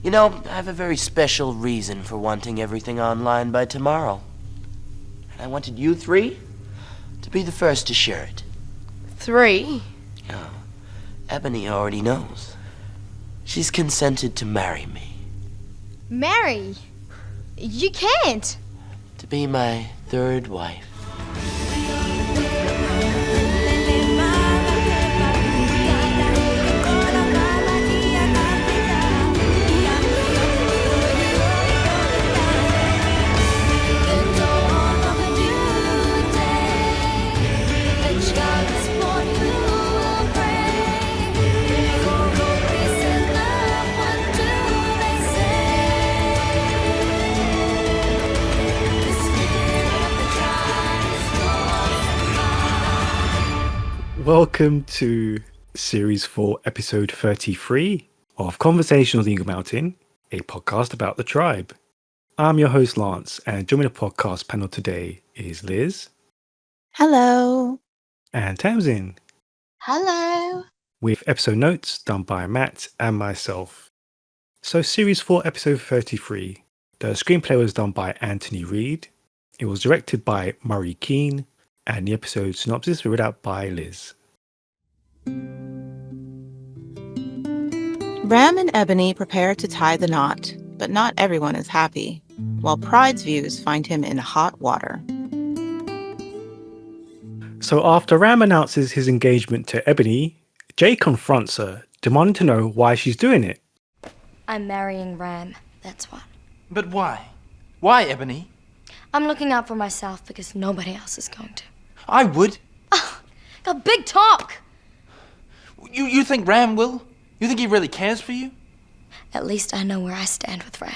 You know, I have a very special reason for wanting everything online by tomorrow. And I wanted you three to be the first to share it. 3? Oh, Ebony already knows. She's consented to marry me. Marry? You can't. To be my third wife. Welcome to Series 4, Episode 33 of Conversation on the Eagle Mountain, a podcast about the tribe. I'm your host, Lance, and joining the podcast panel today is Liz. Hello. And Tamsin, Hello. with episode notes done by Matt and myself. So, Series 4, Episode 33. The screenplay was done by Anthony Reed. It was directed by Murray Keane, and the episode synopsis was read out by Liz. Ram and Ebony prepare to tie the knot, but not everyone is happy, while Pride's views find him in hot water. So after Ram announces his engagement to Ebony, Jay confronts her, demanding to know why she's doing it. I'm marrying Ram, that's what. But why? Why, Ebony? I'm looking out for myself because nobody else is going to. I would. Got big talk! You think Ram will? You think he really cares for you? At least I know where I stand with Ram.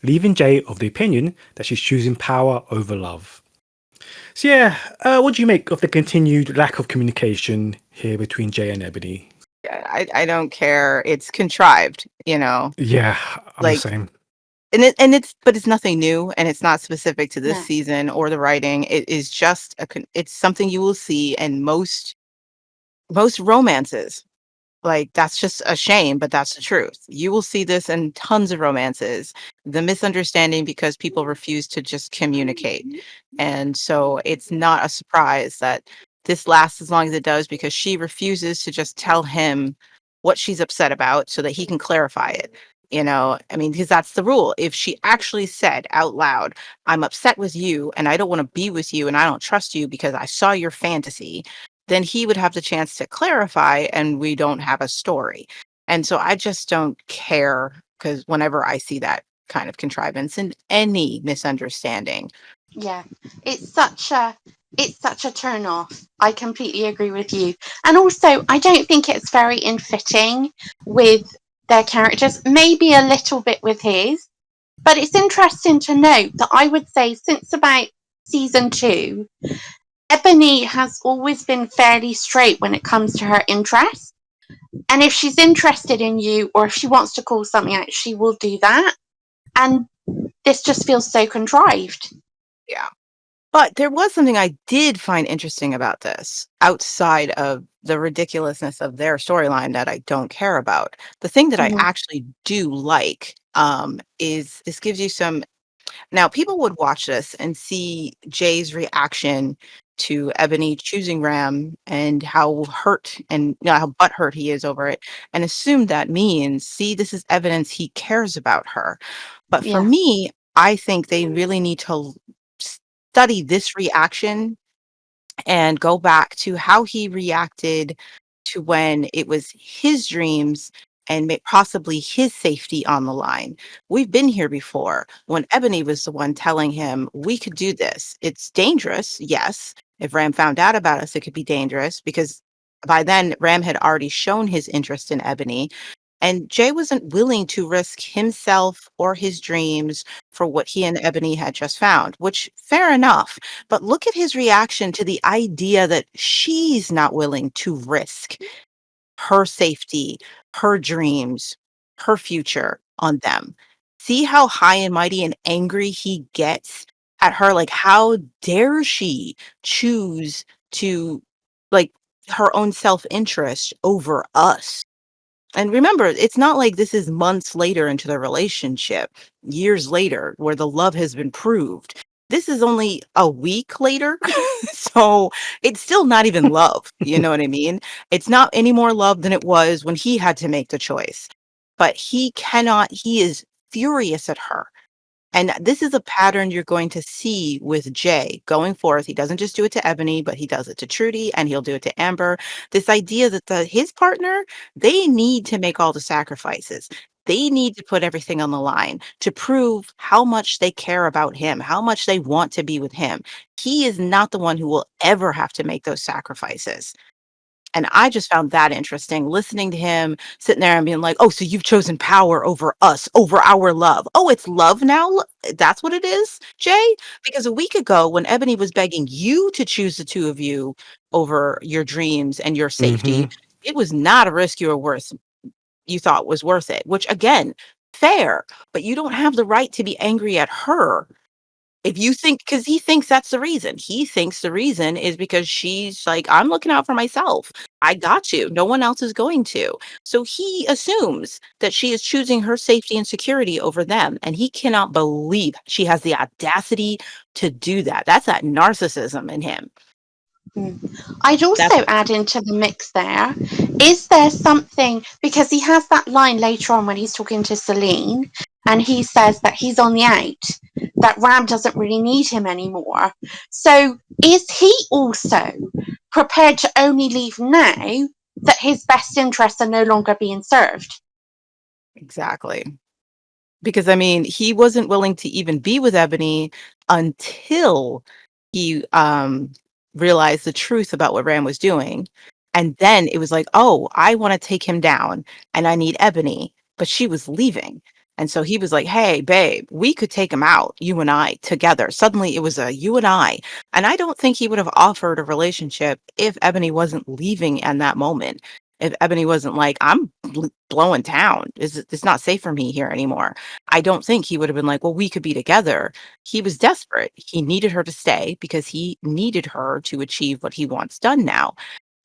Leaving Jay of the opinion that she's choosing power over love. So yeah, what do you make of the continued lack of communication here between Jay and Ebony? I don't care. It's contrived, you know. Yeah, I'm Like- the same. But it's nothing new, and it's not specific to this No. season or the writing. It is just it's something you will see in most romances. Like, that's just a shame, but that's the truth. You will see this in tons of romances. The misunderstanding because people refuse to just communicate. And so it's not a surprise that this lasts as long as it does because she refuses to just tell him what she's upset about so that he can clarify it. You know, I mean, because that's the rule. If she actually said out loud, I'm upset with you and I don't want to be with you and I don't trust you because I saw your fantasy, then he would have the chance to clarify and we don't have a story. And so I just don't care because whenever I see that kind of contrivance in any misunderstanding. Yeah, it's such a turn off. I completely agree with you. And also, I don't think it's very in fitting with their characters, maybe a little bit with his, but it's interesting to note that I would say since about season 2, Ebony has always been fairly straight when it comes to her interests. And if she's interested in you or if she wants to call something out, she will do that. And this just feels so contrived. Yeah. But there was something I did find interesting about this outside of the ridiculousness of their storyline that I don't care about. The thing that I Mhm. actually do like is this gives you some. Now, people would watch this and see Jay's reaction to Ebony choosing Ram and how hurt and how butthurt he is over it and assume that means, see, this is evidence he cares about her. But for Yeah. me, I think they really need to study this reaction and go back to how he reacted to when it was his dreams and possibly his safety on the line. We've been here before when Ebony was the one telling him, we could do this. It's dangerous. Yes. If Ram found out about us, it could be dangerous because by then Ram had already shown his interest in Ebony. And Jay wasn't willing to risk himself or his dreams for what he and Ebony had just found, which fair enough. But look at his reaction to the idea that she's not willing to risk her safety, her dreams, her future on them. See how high and mighty and angry he gets at her? Like, how dare she choose to, like, her own self-interest over us? And remember, it's not like this is months later into the relationship, years later, where the love has been proved. This is only a week later. So it's still not even love. You know what I mean? It's not any more love than it was when he had to make the choice. But he is furious at her. And this is a pattern you're going to see with Jay going forth. He doesn't just do it to Ebony, but he does it to Trudy and he'll do it to Amber. This idea that his partner, they need to make all the sacrifices. They need to put everything on the line to prove how much they care about him, how much they want to be with him. He is not the one who will ever have to make those sacrifices. And I just found that interesting, listening to him sitting there and being like, "Oh, so you've chosen power over us, over our love. Oh, it's love now? That's what it is, Jay?" Because a week ago, when Ebony was begging you to choose the two of you over your dreams and your safety, it was not a risk you thought was worth it, which again, fair, but you don't have the right to be angry at her if you think, because he thinks that's the reason. He thinks the reason is because she's like, "I'm looking out for myself. I got you. No one else is going to." So he assumes that she is choosing her safety and security over them. And he cannot believe she has the audacity to do that. That's that narcissism in him. I'd That's also add into the mix there, is there something, because he has that line later on when he's talking to Salene, and he says that he's on the out, that Ram doesn't really need him anymore. So is he also prepared to only leave now that his best interests are no longer being served? exactly. Because I mean, he wasn't willing to even be with Ebony until he realized the truth about what Ram was doing. And then it was like, "Oh, I want to take him down and I need Ebony." But she was leaving. And so he was like, "Hey, babe, we could take him out, you and I together." Suddenly it was a you and I. And I don't think he would have offered a relationship if Ebony wasn't leaving in that moment. If Ebony wasn't like, "I'm blowing town. It's not safe for me here anymore." I don't think he would have been like, "Well, we could be together." He was desperate. He needed her to stay because he needed her to achieve what he wants done now.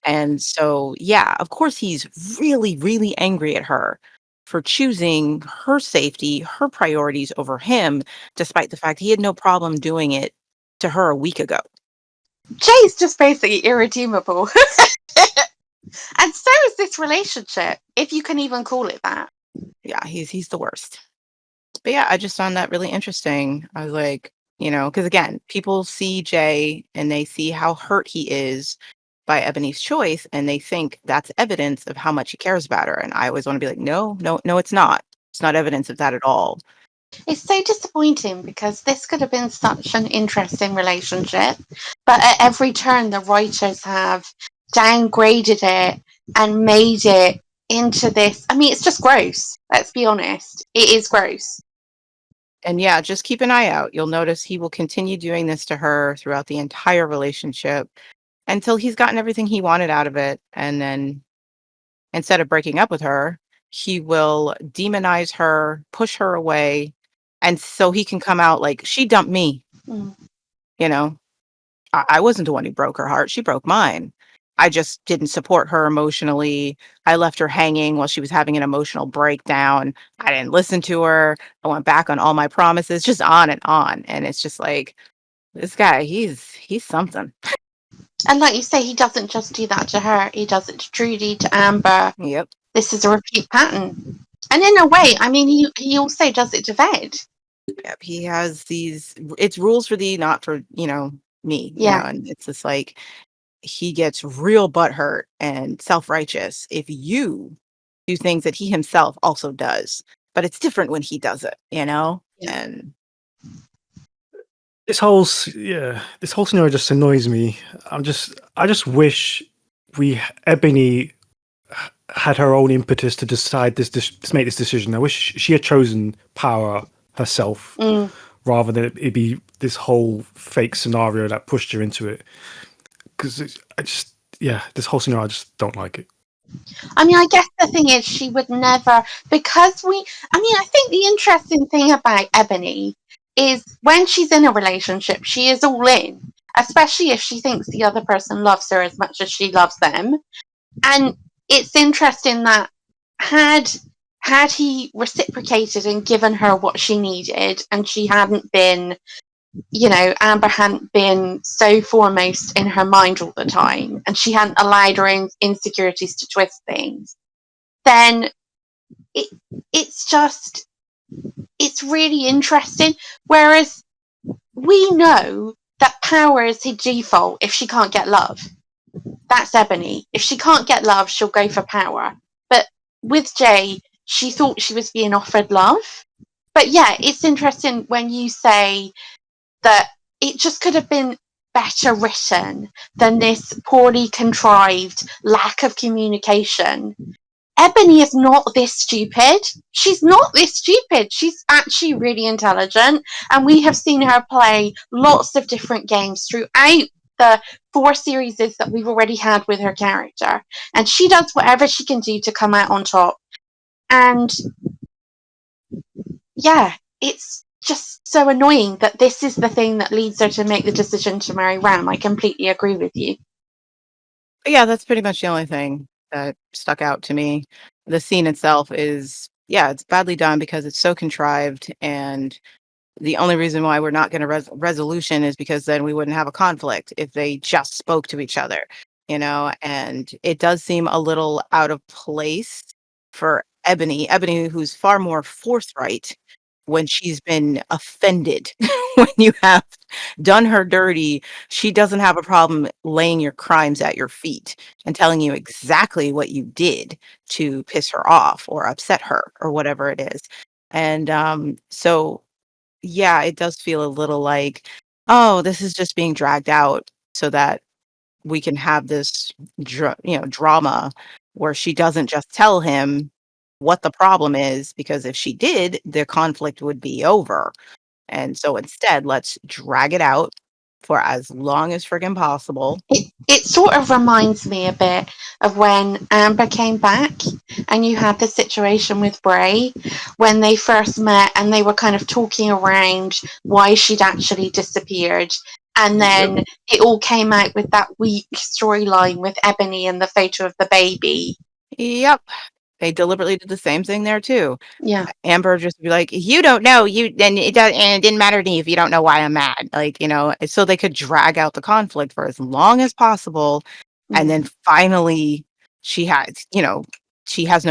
And so, yeah, of course, he's really, really angry at her for choosing her safety, her priorities over him, despite the fact he had no problem doing it to her a week ago. Jay's just basically irredeemable. And so is this relationship, if you can even call it that. Yeah, he's the worst. But yeah, I just found that really interesting. I was like, because again, people see Jay and they see how hurt he is by Ebony's choice, and they think that's evidence of how much he cares about her. And I always want to be like, no, no, no, it's not. It's not evidence of that at all. It's so disappointing because this could have been such an interesting relationship, but at every turn the writers have downgraded it and made it into this. I mean, it's just gross. Let's be honest. It is gross. And yeah, just keep an eye out. You'll notice he will continue doing this to her throughout the entire relationship until he's gotten everything he wanted out of it. And then instead of breaking up with her, he will demonize her, push her away. And so he can come out like, "She dumped me. Mm. You know, I wasn't the one who broke her heart. She broke mine. I just didn't support her emotionally. I left her hanging while she was having an emotional breakdown. I didn't listen to her. I went back on all my promises," just on and on. And it's just like, this guy, he's something. And like you say, he doesn't just do that to her. He does it to Trudy, to Amber. Yep. This is a repeat pattern. And in a way, I mean, he also does it to Ved. Yep. He has it's rules for thee, not for, me. Yeah. And it's just like he gets real butthurt and self-righteous if you do things that he himself also does. But it's different when he does it, Yeah. And this whole scenario just annoys me. I just wish Ebony had her own impetus to decide to make this decision. I wish she had chosen power herself rather than it be this whole fake scenario that pushed her into it. Because this whole scenario, I just don't like it. I mean, I guess the thing is she would never, because I think the interesting thing about Ebony is when she's in a relationship, she is all in, especially if she thinks the other person loves her as much as she loves them. And it's interesting that had he reciprocated and given her what she needed, and she hadn't been, Amber hadn't been so foremost in her mind all the time, and she hadn't allowed her insecurities to twist things, then it's really interesting. Whereas we know that power is her default if she can't get love. That's Ebony. If she can't get love, she'll go for power. But with Jay, she thought she was being offered love. But yeah, it's interesting when you say that it just could have been better written than this poorly contrived lack of communication. Ebony is not this stupid. She's not this stupid. She's actually really intelligent, and we have seen her play lots of different games throughout the 4 series that we've already had with her character, and she does whatever she can do to come out on top. And yeah, it's just so annoying that this is the thing that leads her to make the decision to marry Ram. I completely agree with you. Yeah, that's pretty much the only thing that stuck out to me. The scene itself is, yeah, it's badly done because it's so contrived, and the only reason why we're not going to resolution is because then we wouldn't have a conflict if they just spoke to each other, and it does seem a little out of place for Ebony, who's far more forthright when she's been offended. When you have done her dirty, she doesn't have a problem laying your crimes at your feet and telling you exactly what you did to piss her off or upset her or whatever it is. And so yeah, it does feel a little like, oh, this is just being dragged out so that we can have this drama where she doesn't just tell him what the problem is, because if she did, the conflict would be over. And so instead, let's drag it out for as long as friggin' possible. It sort of reminds me a bit of when Amber came back and you had the situation with Bray when they first met and they were kind of talking around why she'd actually disappeared. And then it all came out with that weak storyline with Ebony and the photo of the baby. Yep. They deliberately did the same thing there too. Yeah. Amber just be like, you don't know, and it didn't matter to me if you don't know why I'm mad. So they could drag out the conflict for as long as possible. And then finally she has no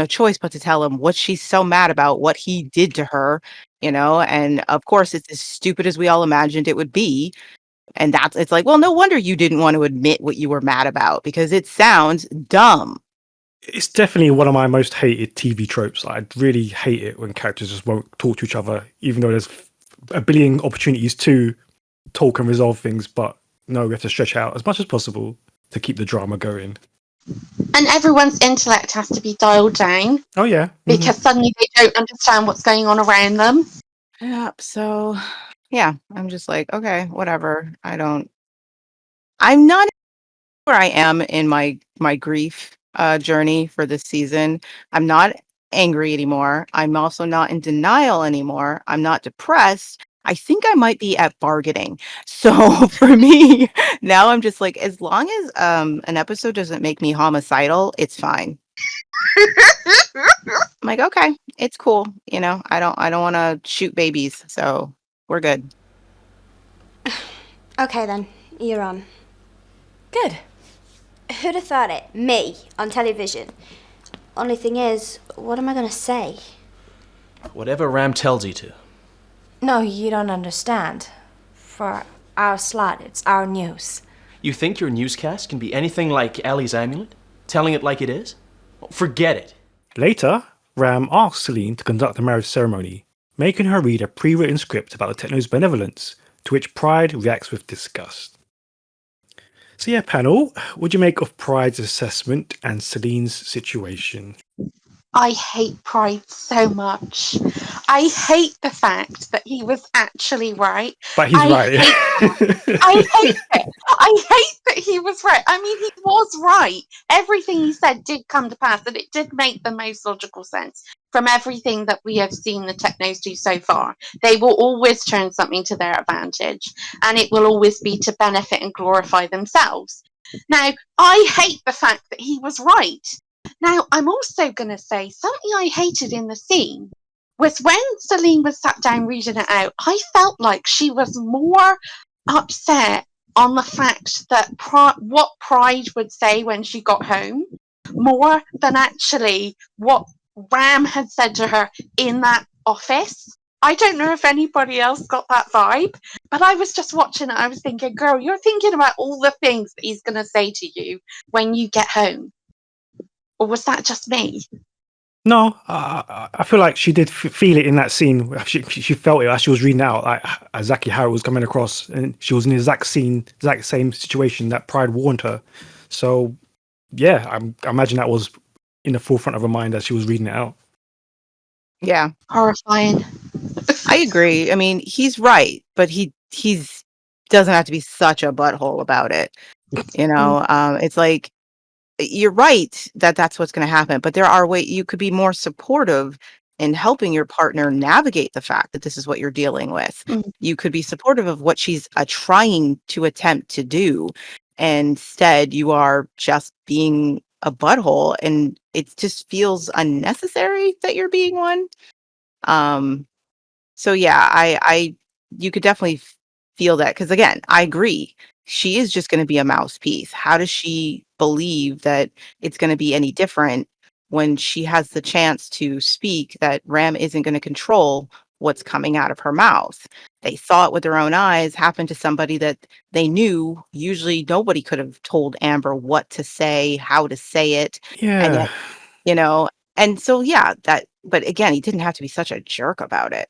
choice but to tell him what she's so mad about, what he did to her, and of course it's as stupid as we all imagined it would be. And it's like, well, no wonder you didn't want to admit what you were mad about, because it sounds dumb. It's definitely one of my most hated TV tropes. I really hate it when characters just won't talk to each other, even though there's a billion opportunities to talk and resolve things. But no, we have to stretch out as much as possible to keep the drama going. And everyone's intellect has to be dialed down. Oh, yeah. Because suddenly they don't understand what's going on around them. Yeah, so, yeah, I'm just like, okay, whatever. I'm not where I am in my grief journey for this season. I'm not angry anymore. I'm also not in denial anymore. I'm not depressed. I think I might be at bargaining. So for me, now I'm just like, as long as an episode doesn't make me homicidal, it's fine. I'm like, okay, it's cool. I don't want to shoot babies, so we're good. Okay then, you're on. Good. Who'd have thought it? Me, on television. Only thing is, what am I gonna say? Whatever Ram tells you to. No, you don't understand. For our slot, it's our news. You think your newscast can be anything like Ellie's amulet? Telling it like it is? Well, forget it. Later, Ram asks Salene to conduct the marriage ceremony, making her read a pre-written script about the Techno's benevolence, to which Pride reacts with disgust. So yeah, panel, what do you make of Pride's assessment and Selene's situation? I hate Pride so much. I hate the fact that he was actually right. But he's right. I hate it. I hate that he was right. I mean, he was right. Everything he said did come to pass, and it did make the most logical sense from everything that we have seen the Technos do so far. They will always turn something to their advantage, and it will always be to benefit and glorify themselves. Now, I hate the fact that he was right. Now, I'm also going to say something I hated in the scene was when Salene was sat down reading it out, I felt like she was more upset on the fact that what Pride would say when she got home, more than actually what Ram had said to her in that office. I don't know if anybody else got that vibe, but I was just watching it. I was thinking, girl, you're thinking about all the things that he's going to say to you when you get home. Or was that just me? No, I feel like she did feel it in that scene. She felt it as she was reading out, like exactly how it was coming across, and she was in the exact same situation that Pride warned her. So, yeah, I imagine that was in the forefront of her mind as she was reading it out. Yeah, Horrifying. I agree. I mean, he's right, but he's doesn't have to be such a butthole about it. It's like you're right that that's what's going to happen, but there are ways you could be more supportive in helping your partner navigate the fact that this is what you're dealing with. Mm. You could be supportive of what she's trying to attempt to do. And instead, you are just being a butthole, and it just feels unnecessary that you're being one. So yeah, I you could definitely feel that because again, I agree. She is just going to be a mouthpiece. How does she believe that it's going to be any different when she has the chance to speak that Ram isn't going to control what's coming out of her mouth? They saw it with their own eyes happen to somebody that they knew. Usually nobody could have told Amber what to say, how to say it. And Yeah, yet, you know, and so yeah, but again, he didn't have to be such a jerk about it.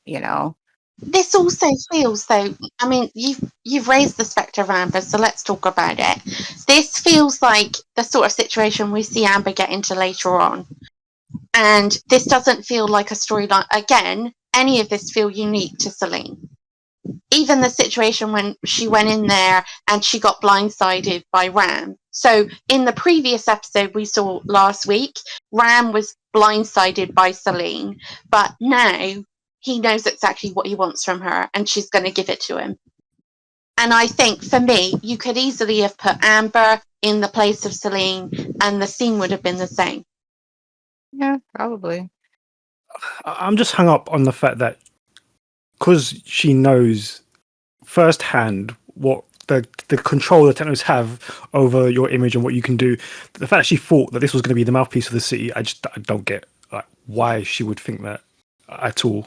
This also feels though, I mean, you've raised the spectre of Amber, so let's talk about it. This feels like the sort of situation we see Amber get into later on. And this doesn't feel like a storyline. Again, any of this feel unique to Salene. Even the situation when she went in there and she got blindsided by Ram. So in the previous episode we saw last week, Ram was blindsided by Salene, but now he knows exactly what he wants from her and she's going to give it to him. And I think for me, you could easily have put Amber in the place of Salene and the scene would have been the same. Yeah, probably. I'm just hung up on the fact that because she knows firsthand what the control the technos have over your image and what you can do. The fact that she thought that this was going to be the mouthpiece of the city, I don't get like why she would think that at all.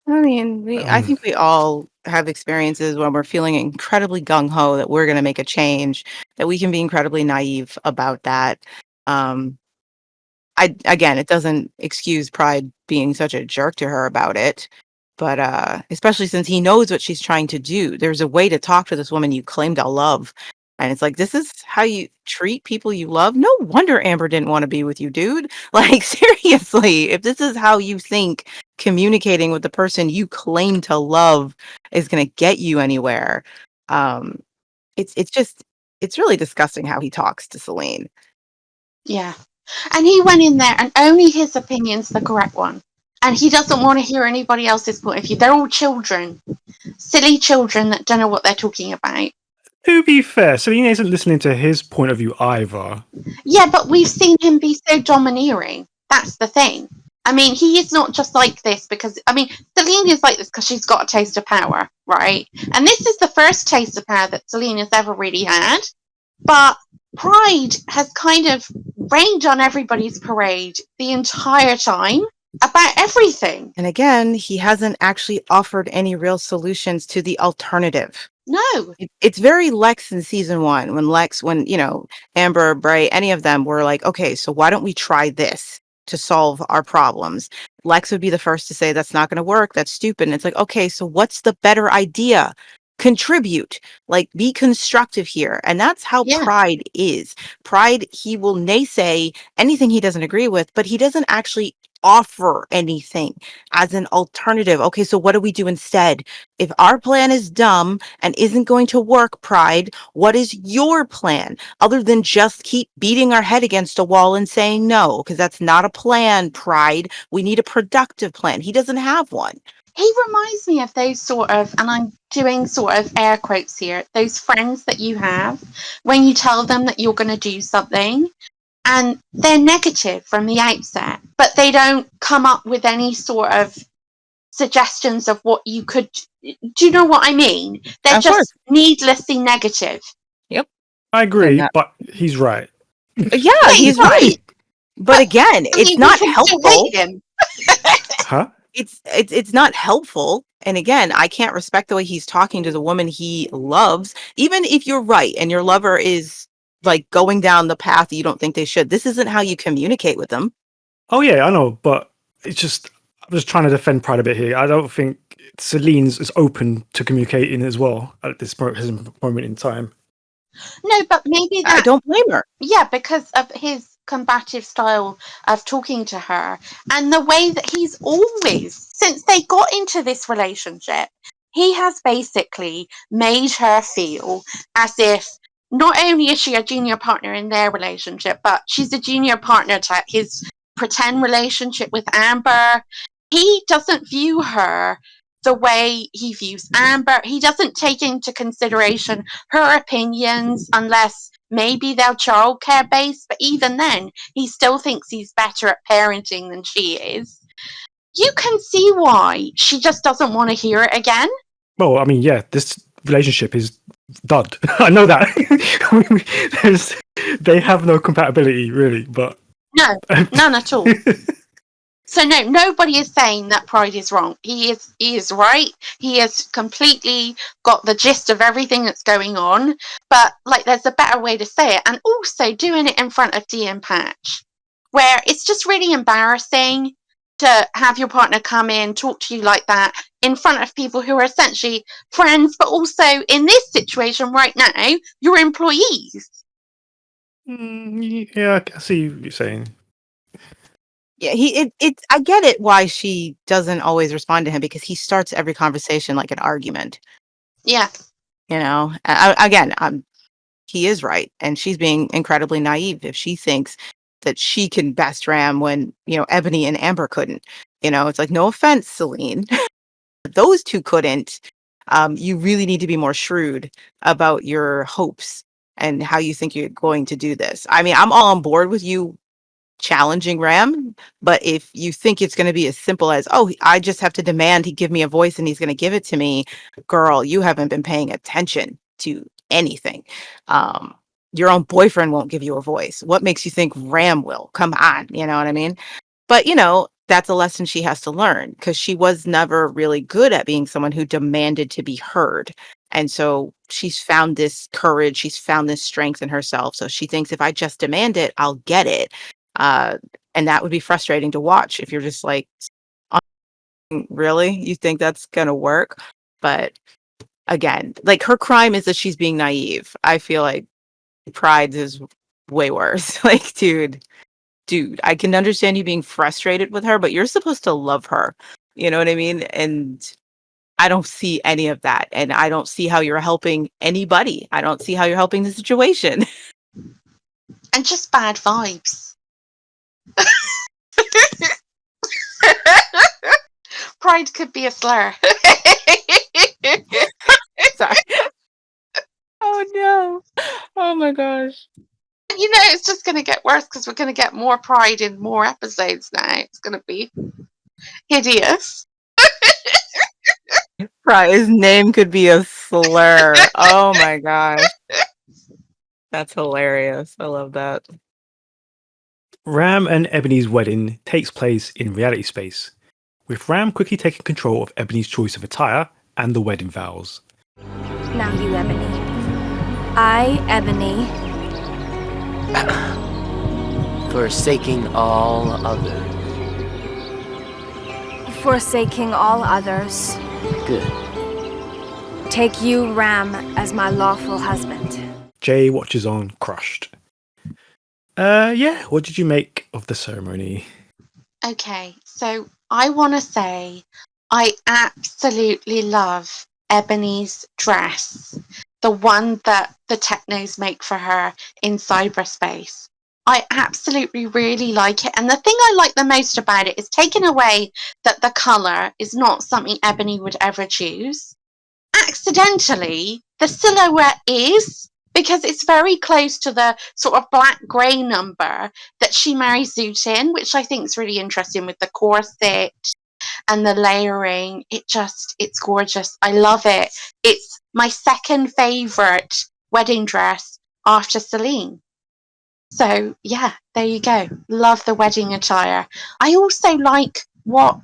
I mean, I Um, think we all have experiences when we're feeling incredibly gung ho that we're going to make a change, that we can be incredibly naive about that. Um, again, it doesn't excuse Pride being such a jerk to her about it, but especially since he knows what she's trying to do. There's a way to talk to this woman you claim to love, and it's like this is how you treat people you love. No wonder Amber didn't want to be with you, dude. Like seriously, if this is how you think communicating with the person you claim to love is going to get you anywhere, um, it's really disgusting how he talks to Salene. Yeah. And he went in there and only his opinion's the correct one. And he doesn't want to hear anybody else's point of view. They're all children. Silly children that don't know what they're talking about. to be fair, Selena isn't listening to his point of view either. Yeah, but we've seen him be so domineering. That's the thing. I mean, he is not just like this because, I mean, Selene is like this because she's got a taste of power, right? And this is the first taste of power that Selene has ever really had. But Pride has kind of rained on everybody's parade the entire time about everything. And again, he hasn't actually offered any real solutions to the alternative. No. It's very Lex in season 1 when Amber, Bray, any of them were like, okay, so why don't we try this to solve our problems? Lex would be the first to say that's not going to work. That's stupid. And it's like, okay, so what's the better idea? Contribute, like be constructive here. And that's how Yeah. Pride is. Pride, he will naysay anything he doesn't agree with, but he doesn't actually offer anything as an alternative. Okay, so what do we do instead? If our plan is dumb and isn't going to work, Pride, what is your plan other than just keep beating our head against a wall and saying no? Because that's not a plan, Pride. We need a productive plan. He doesn't have one. He reminds me of those sort of, and I'm doing sort of air quotes here, those friends that you have when you tell them that you're going to do something and they're negative from the outset, but they don't come up with any sort of suggestions of what you could. Do you know what I mean? They're Of just course. needlessly negative. Yep. I agree, And that- but he's right. Yeah, he's right. But again, I mean, it's not we can still helpful. hate him. Huh? It's not helpful. And again, I can't respect the way he's talking to the woman he loves, even if you're right and your lover is like going down the path you don't think they should. This isn't how you communicate with them. Oh yeah, I know, but it's just I'm just trying to defend Pride a bit here. I don't think Selene's is open to communicating as well at this moment in time. No, but maybe I that. don't blame her. Yeah, because of his combative style of talking to her and the way that he's always, since they got into this relationship, he has basically made her feel as if not only is she a junior partner in their relationship, but she's a junior partner to his pretend relationship with Amber. He doesn't view her the way he views Amber. He doesn't take into consideration her opinions unless maybe they're childcare based, but even then, he still thinks he's better at parenting than she is. You can see why she just doesn't want to hear it again. Well, I mean, yeah, this relationship is dud. I know that. They have no compatibility, really, but No, none at all. So no, nobody is saying that Pride is wrong. He is right. He has completely got the gist of everything that's going on. But like, there's a better way to say it, and also doing it in front of Dee and Patch, where it's just really embarrassing to have your partner come in, talk to you like that in front of people who are essentially friends, but also in this situation right now, your employees. yeah, I see what you're saying. Yeah, I get it why she doesn't always respond to him, because he starts every conversation like an argument. Yeah. You know, he is right, and she's being incredibly naive if she thinks that she can best Ram when, you know, Ebony and Amber couldn't. You know, it's like, no offense, Salene, those two couldn't. You really need to be more shrewd about your hopes and how you think you're going to do this. I mean, I'm all on board with you challenging Ram, but if you think it's going to be as simple as, oh, I just have to demand he give me a voice and he's going to give it to me, girl, you haven't been paying attention to anything. Your own boyfriend won't give you a voice. What makes you think Ram will? Come on, you know what I mean? But, you know, that's a lesson she has to learn, because she was never really good at being someone who demanded to be heard. And so she's found this courage, she's found this strength in herself. So she thinks, if I just demand it, I'll get it. And that would be frustrating to watch if you're just like, really? You think that's going to work? But again, like, her crime is that she's being naive. I feel like Pride is way worse. Like, dude, I can understand you being frustrated with her, but you're supposed to love her. You know what I mean? And I don't see any of that. And I don't see how you're helping anybody. I don't see how you're helping the situation. And just bad vibes. Pride could be a slur. Sorry. Oh no. Oh my gosh. You know, it's just going to get worse because we're going to get more Pride in more episodes now. It's going to be hideous. Right, his name could be a slur. Oh my gosh. That's hilarious. I love that. Ram and Ebony's wedding takes place in reality space, with Ram quickly taking control of Ebony's choice of attire and the wedding vows. Now you, Ebony. I, Ebony, Forsaking all others. forsaking all others, Good. take you, Ram, as my lawful husband. Jay watches on, crushed. Yeah, what did you make of the ceremony? Okay, so I want to say I absolutely love Ebony's dress, the one that the technos make for her in cyberspace. I absolutely really like it. And the thing I like the most about it is taking away that the colour is not something Ebony would ever choose. Accidentally, the silhouette is, because it's very close to the sort of black grey number that she marries Zoot in, which I think is really interesting with the corset and the layering. It's gorgeous. I love it. It's my second favourite wedding dress after Salene. So yeah, there you go. Love the wedding attire. I also like what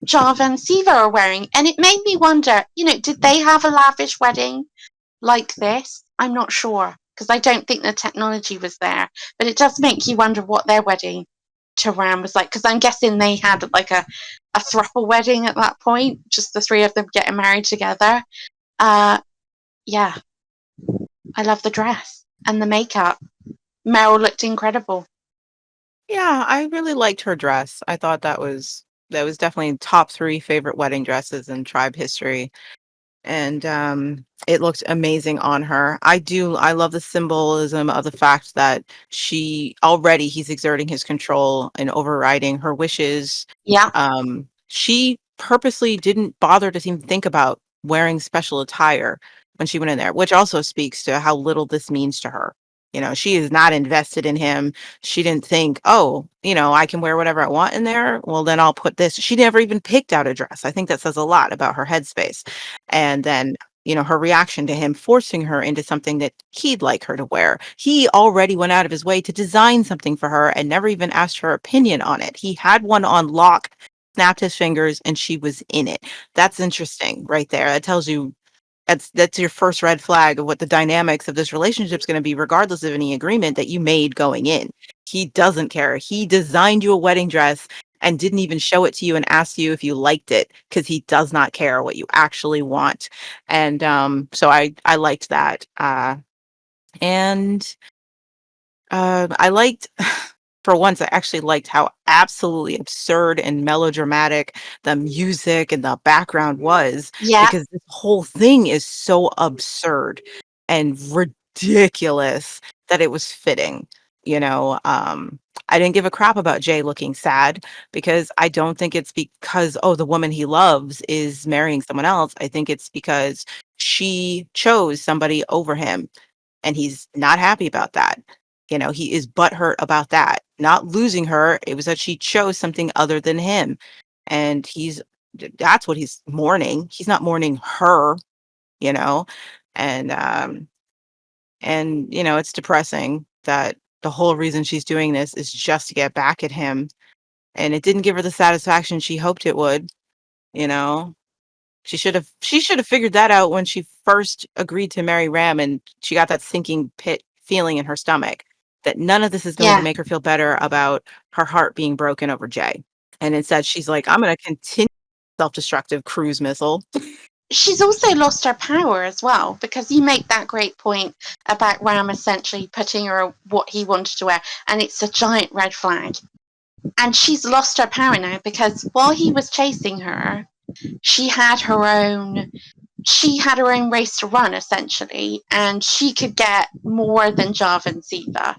Java and Siva are wearing, and it made me wonder, did they have a lavish wedding like this? I'm not sure, because I don't think the technology was there, but it does make you wonder what their wedding to Ram was like, because I'm guessing they had like a throuple wedding at that point, just the three of them getting married together. Yeah, I love the dress and the makeup. Meryl looked incredible. Yeah, I really liked her dress. I thought that was definitely top 3 favorite wedding dresses in tribe history. And it looked amazing on her. I love the symbolism of the fact that he's exerting his control and overriding her wishes. Yeah, She purposely didn't bother to even think about wearing special attire when she went in there, which also speaks to how little this means to her. She is not invested in him. She didn't think, oh, I can wear whatever I want in there. Well, then I'll put this. She never even picked out a dress. I think that says a lot about her headspace. And then, her reaction to him forcing her into something that he'd like her to wear. He already went out of his way to design something for her and never even asked her opinion on it. He had one on lock, snapped his fingers, and she was in it. That's interesting right there. That tells you that's your first red flag of what the dynamics of this relationship is going to be, regardless of any agreement that you made going in. He doesn't care. He designed you a wedding dress and didn't even show it to you and ask you if you liked it, because he does not care what you actually want. And so I liked that. And I liked, for once, I actually liked how absolutely absurd and melodramatic the music and the background was, yeah, because this whole thing is so absurd and ridiculous that it was fitting. I didn't give a crap about Jay looking sad, because I don't think it's because, oh, the woman he loves is marrying someone else. I think it's because she chose somebody over him, and he's not happy about that. He is butthurt about that. Not losing her, it was that she chose something other than him. And that's what he's mourning. He's not mourning her, you know. And it's depressing that the whole reason she's doing this is just to get back at him. And it didn't give her the satisfaction she hoped it would, you know. She should have figured that out when she first agreed to marry Ram, and she got that sinking pit feeling in her stomach that none of this is going to yeah. make her feel better about her heart being broken over Jay. And instead she's like, I'm going to continue self-destructive cruise missile. She's also lost her power as well, because you make that great point about Ram essentially putting her what he wanted to wear, and it's a giant red flag. And she's lost her power now, because while he was chasing her, she had her own race to run essentially, and she could get more than Java and Siva.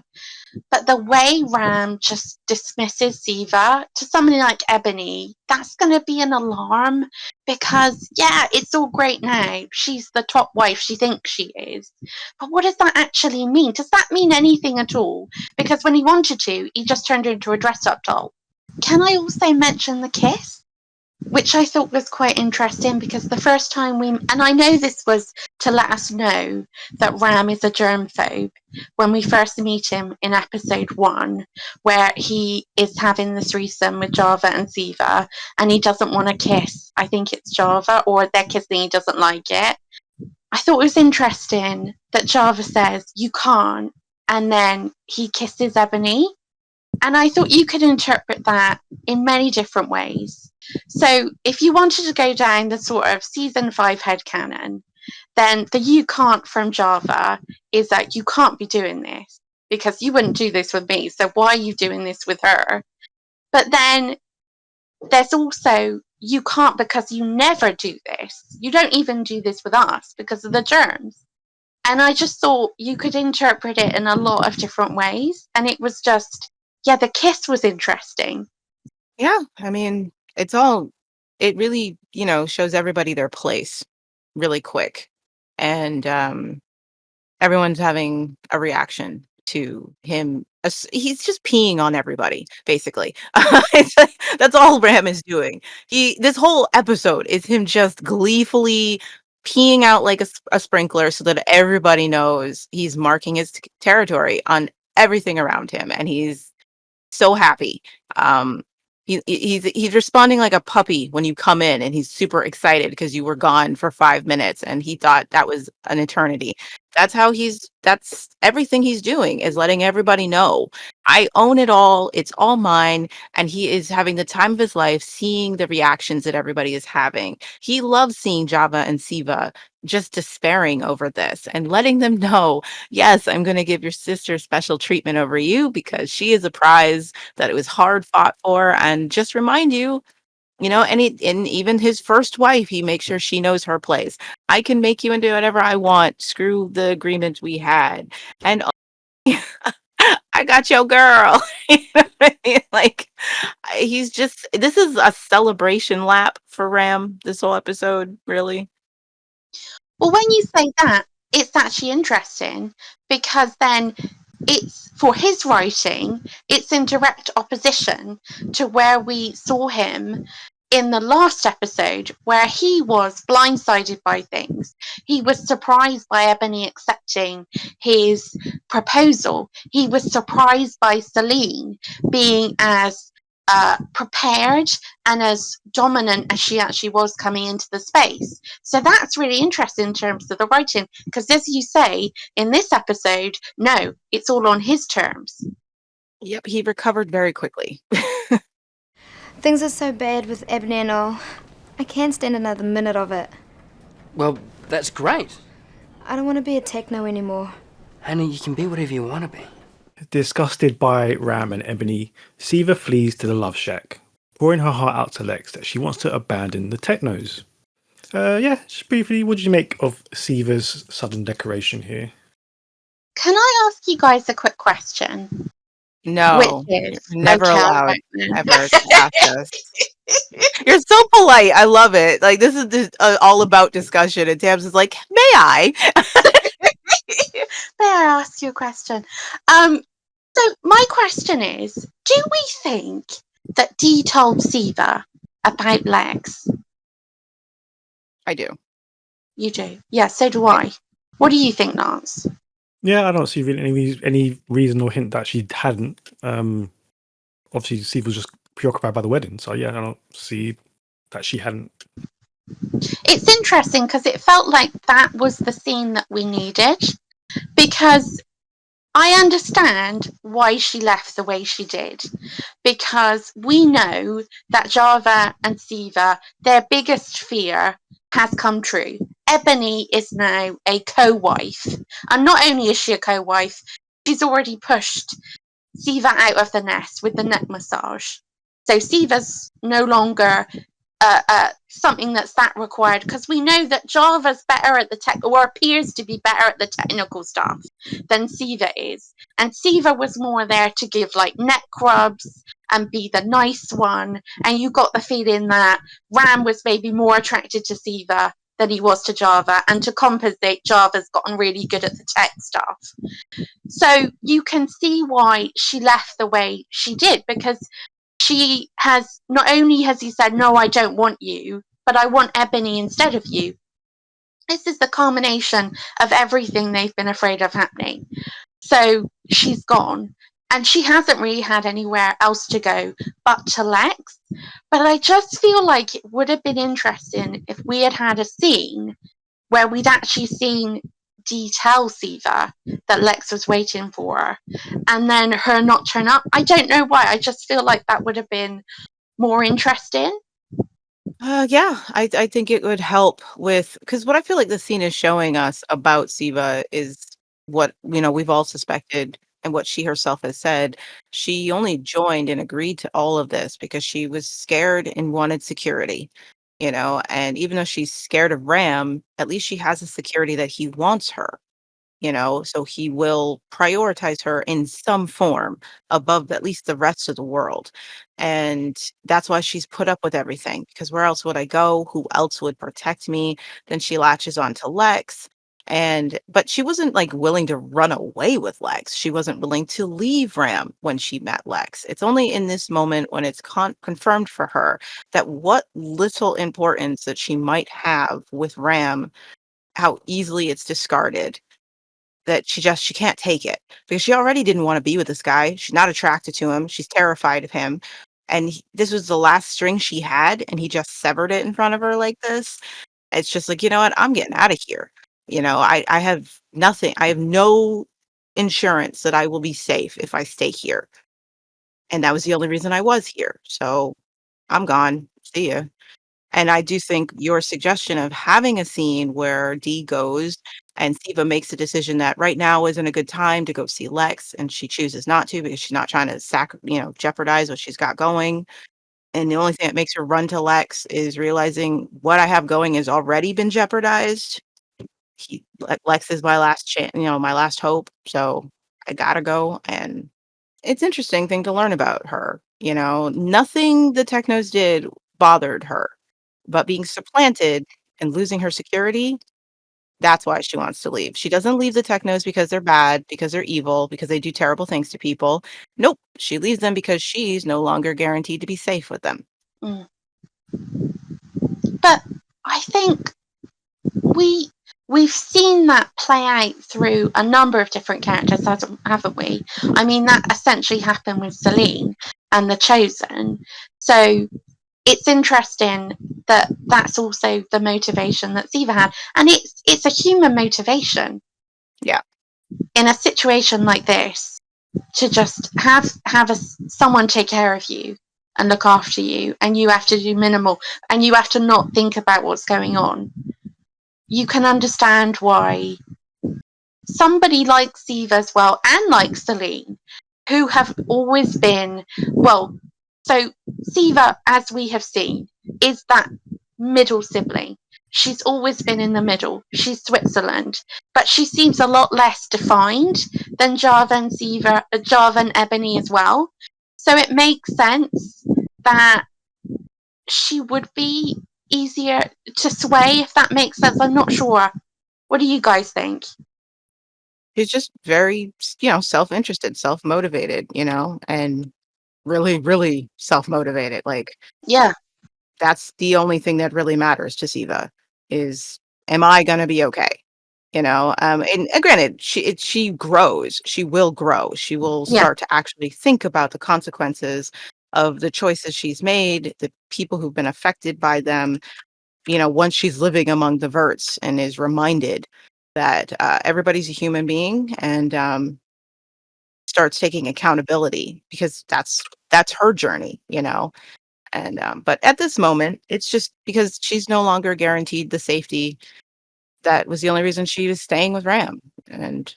But the way Ram just dismisses Siva to somebody like Ebony, that's going to be an alarm, because, yeah, it's all great now. She's the top wife she thinks she is. But what does that actually mean? Does that mean anything at all? Because when he wanted to, he just turned her into a dress up doll. Can I also mention the kiss? Which I thought was quite interesting, because the first time and I know this was to let us know that Ram is a germphobe, when we first meet him in episode 1, where he is having the threesome with Java and Siva, and he doesn't want to kiss, I think it's Java, or they're kissing, he doesn't like it. I thought it was interesting that Java says, you can't, and then he kisses Ebony. And I thought you could interpret that in many different ways. So if you wanted to go down the sort of season 5 headcanon, then the you can't from Java is that you can't be doing this, because you wouldn't do this with me. So why are you doing this with her? But then there's also you can't, because you never do this. You don't even do this with us because of the germs. And I just thought you could interpret it in a lot of different ways. And it was just, yeah, the kiss was interesting. Yeah, I mean, it really, shows everybody their place really quick. And everyone's having a reaction to him. He's just peeing on everybody, basically. It's like, that's all Ram is doing. This whole episode is him just gleefully peeing out like a sprinkler so that everybody knows he's marking his territory on everything around him, and he's so happy. Um, he's responding like a puppy when you come in, and he's super excited because you were gone for 5 minutes, and he thought that was an eternity. That's everything he's doing, is letting everybody know, I own it all. It's all mine. And he is having the time of his life, seeing the reactions that everybody is having. He loves seeing Java and Siva just despairing over this and letting them know, yes, I'm going to give your sister special treatment over you because she is a prize that it was hard fought for. And just remind you, and even his first wife, he makes sure she knows her place. I can make you into whatever I want. Screw the agreement we had. And I got your girl. You know what I mean? Like, he's just, this is a celebration lap for Ram, this whole episode, really. Well, when you say that, it's actually interesting because then it's for his writing, it's in direct opposition to where we saw him in the last episode, where he was blindsided by things. He was surprised by Ebony accepting his proposal. He was surprised by Salene being as prepared and as dominant as she actually was coming into the space. So that's really interesting in terms of the writing, because as you say, in this episode, no, it's all on his terms. Yep, he recovered very quickly. Things are so bad with Ebony and all. I can't stand another minute of it. Well, that's great. I don't want to be a techno anymore. Honey, you can be whatever you want to be. Disgusted by Ram and Ebony, Siva flees to the love shack, pouring her heart out to Lex that she wants to abandon the technos. Just briefly, what did you make of Siva's sudden declaration here? Can I ask you guys a quick question? No, Which is, you're never okay, allowed ever to ask us. You're so polite. I love it. Like, this is all about discussion, and Tabs is like, may I? May I ask you a question? So my question is, do we think that Dee told Siva about Lex? I do. You do? Yeah, so do I. What do you think, Lance? Yeah, I don't see really any reason or hint that she hadn't. Obviously, Siva was just preoccupied by the wedding, so yeah, I don't see that she hadn't. It's interesting because it felt like that was the scene that we needed, because I understand why she left the way she did, because we know that Java and Siva, their biggest fear has come true. Ebony is now a co-wife, and not only is she a co-wife, she's already pushed Siva out of the nest with the neck massage. So Siva's no longer something that's that required, because we know that Java's better at the tech, or appears to be better at the technical stuff than Siva is. And Siva was more there to give like neck rubs and be the nice one. And you got the feeling that Ram was maybe more attracted to Siva than he was to Java, and to compensate, Java's gotten really good at the tech stuff. So you can see why she left the way she did, because she has, not only has he said, no, I don't want you, but I want Ebony instead of you. This is the culmination of everything they've been afraid of happening. So she's gone, and she hasn't really had anywhere else to go but to Lex. But I just feel like it would have been interesting if we had had a scene where we'd actually seen Dee tell Siva that Lex was waiting for her, and then her not turn up. I don't know why. I just feel like that would have been more interesting. Yeah, I think it would help with, because what I feel like the scene is showing us about Siva is what we've all suspected, and what she herself has said. She only joined and agreed to all of this because she was scared and wanted security. And even though she's scared of Ram, at least she has a security that he wants her. So he will prioritize her in some form above at least the rest of the world. And that's why she's put up with everything, because where else would I go? Who else would protect me? Then she latches on to Lex. But she wasn't like willing to run away with Lex. She wasn't willing to leave Ram when she met Lex. It's only in this moment when it's confirmed for her that what little importance that she might have with Ram, how easily it's discarded, that she can't take it because she already didn't want to be with this guy. She's not attracted to him. She's terrified of him. And this was the last string she had, and he just severed it in front of her like this. It's just like, you know what? I'm getting out of here. I have nothing. I have no insurance that I will be safe if I stay here. And that was the only reason I was here. So I'm gone. See ya. And I do think your suggestion of having a scene where Dee goes and Siva makes a decision that right now isn't a good time to go see Lex, and she chooses not to because she's not trying to jeopardize what she's got going. And the only thing that makes her run to Lex is realizing what I have going has already been jeopardized. Lex is my last chance, my last hope. So I gotta go. And it's interesting thing to learn about her. Nothing the Technos did bothered her, but being supplanted and losing her security, that's why she wants to leave. She doesn't leave the Technos because they're bad, because they're evil, because they do terrible things to people. Nope. She leaves them because she's no longer guaranteed to be safe with them. Mm. But I think we've seen that play out through a number of different characters, haven't we? I mean, that essentially happened with Salene and the Chosen. So it's interesting that that's also the motivation that Siva had, and it's a human motivation. Yeah. In a situation like this, to just have someone take care of you and look after you, and you have to do minimal, and you have to not think about what's going on. You can understand why somebody like Siva as well, and like Salene, who have always been, so Siva, as we have seen, is that middle sibling. She's always been in the middle. She's Switzerland, but she seems a lot less defined than Java and Ebony as well. So it makes sense that she would be easier to sway, if that makes sense. I'm not sure. What do you guys think? She's just very, self-interested, self-motivated, and really, really self-motivated. Like, Yeah. that's the only thing that really matters to Siva is, am I going to be okay? And granted, she grows. She will grow. She will Yeah. start to actually think about the consequences of the choices she's made, the people who've been affected by them. Once she's living among the Verts and is reminded that everybody's a human being, and starts taking accountability because that's her journey. And but at this moment, it's just because she's no longer guaranteed the safety. That was the only reason she was staying with Ram. And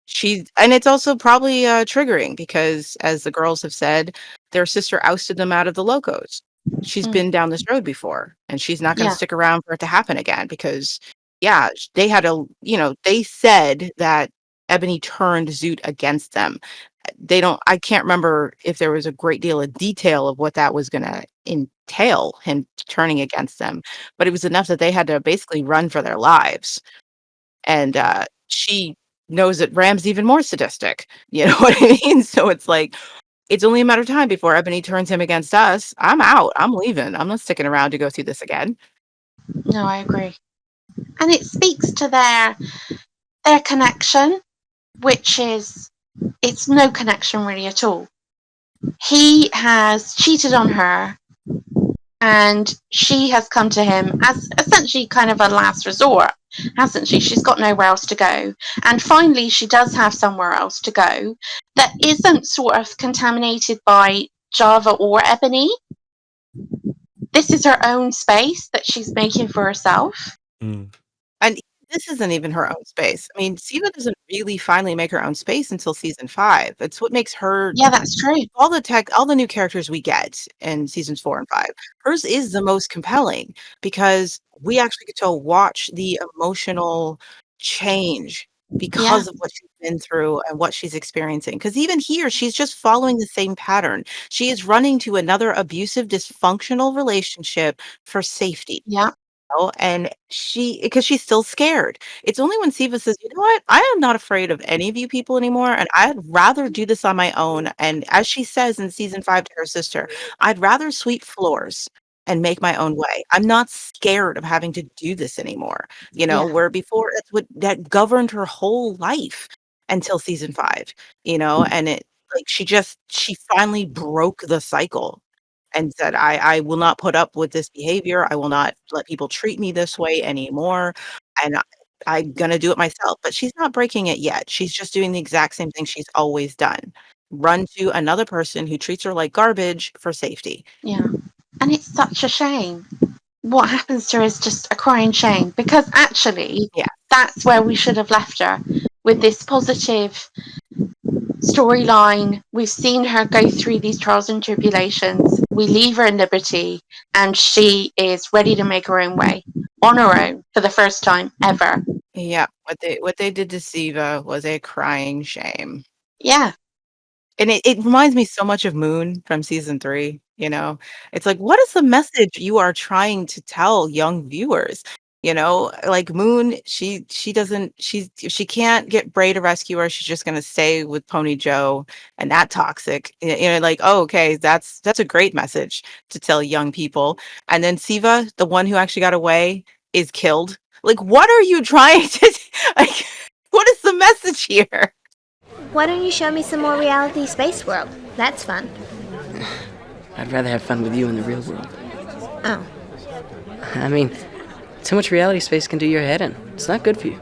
it's also probably triggering because, as the girls have said, their sister ousted them out of the Locos. She's been down this road before, and she's not going to Yeah. stick around for it to happen again because, yeah, they had they said that Ebony turned Zoot against them. I can't remember if there was a great deal of detail of what that was going to entail, him turning against them, but it was enough that they had to basically run for their lives. And she knows that Ram's even more sadistic. You know what I mean? So it's like, it's only a matter of time before Ebony turns him against us. I'm out. I'm leaving. I'm not sticking around to go through this again. No, I agree. And it speaks to their connection, which is, it's no connection really at all. He has cheated on her, and she has come to him as essentially kind of a last resort, hasn't she? She's got nowhere else to go. And finally, she does have somewhere else to go that isn't sort of contaminated by Java or Ebony. This is her own space that she's making for herself. Mm. And this isn't even her own space. I mean, Siva doesn't really finally make her own space until season 5. It's what makes her, Yeah, that's true. all the new characters we get in seasons 4 and 5. Hers is the most compelling because we actually get to watch the emotional change because of what she's been through and what she's experiencing. Because even here, she's just following the same pattern. She is running to another abusive, dysfunctional relationship for safety. Yeah. And because she's still scared. It's only when Siva says, "You know what? I am not afraid of any of you people anymore, and I'd rather do this on my own." And as she says in season 5 to her sister, "I'd rather sweep floors and make my own way. I'm not scared of having to do this anymore." Yeah. Where before that's what that governed her whole life until season 5, and it like she finally broke the cycle and said, I will not put up with this behavior. I will not let people treat me this way anymore. And I'm going to do it myself." But she's not breaking it yet. She's just doing the exact same thing she's always done: run to another person who treats her like garbage for safety. Yeah. And it's such a shame. What happens to her is just a crying shame, because actually, Yeah. that's where we should have left her, with this positive storyline. We've seen her go through these trials and tribulations. We leave her in liberty, and she is ready to make her own way on her own for the first time ever. Yeah. What they did to Siva was a crying shame. Yeah. And it reminds me so much of Moon from season 3, It's like, what is the message you are trying to tell young viewers? Like Moon, she doesn't if she can't get Bray to rescue her, she's just gonna stay with Pony Joe and that toxic. Like, oh, okay, that's a great message to tell young people. And then Siva, the one who actually got away, is killed. Like, what are you trying to like? What is the message here? Why don't you show me some more reality space world? That's fun. I'd rather have fun with you in the real world. Oh. I mean, too much reality space can do your head in. It's not good for you.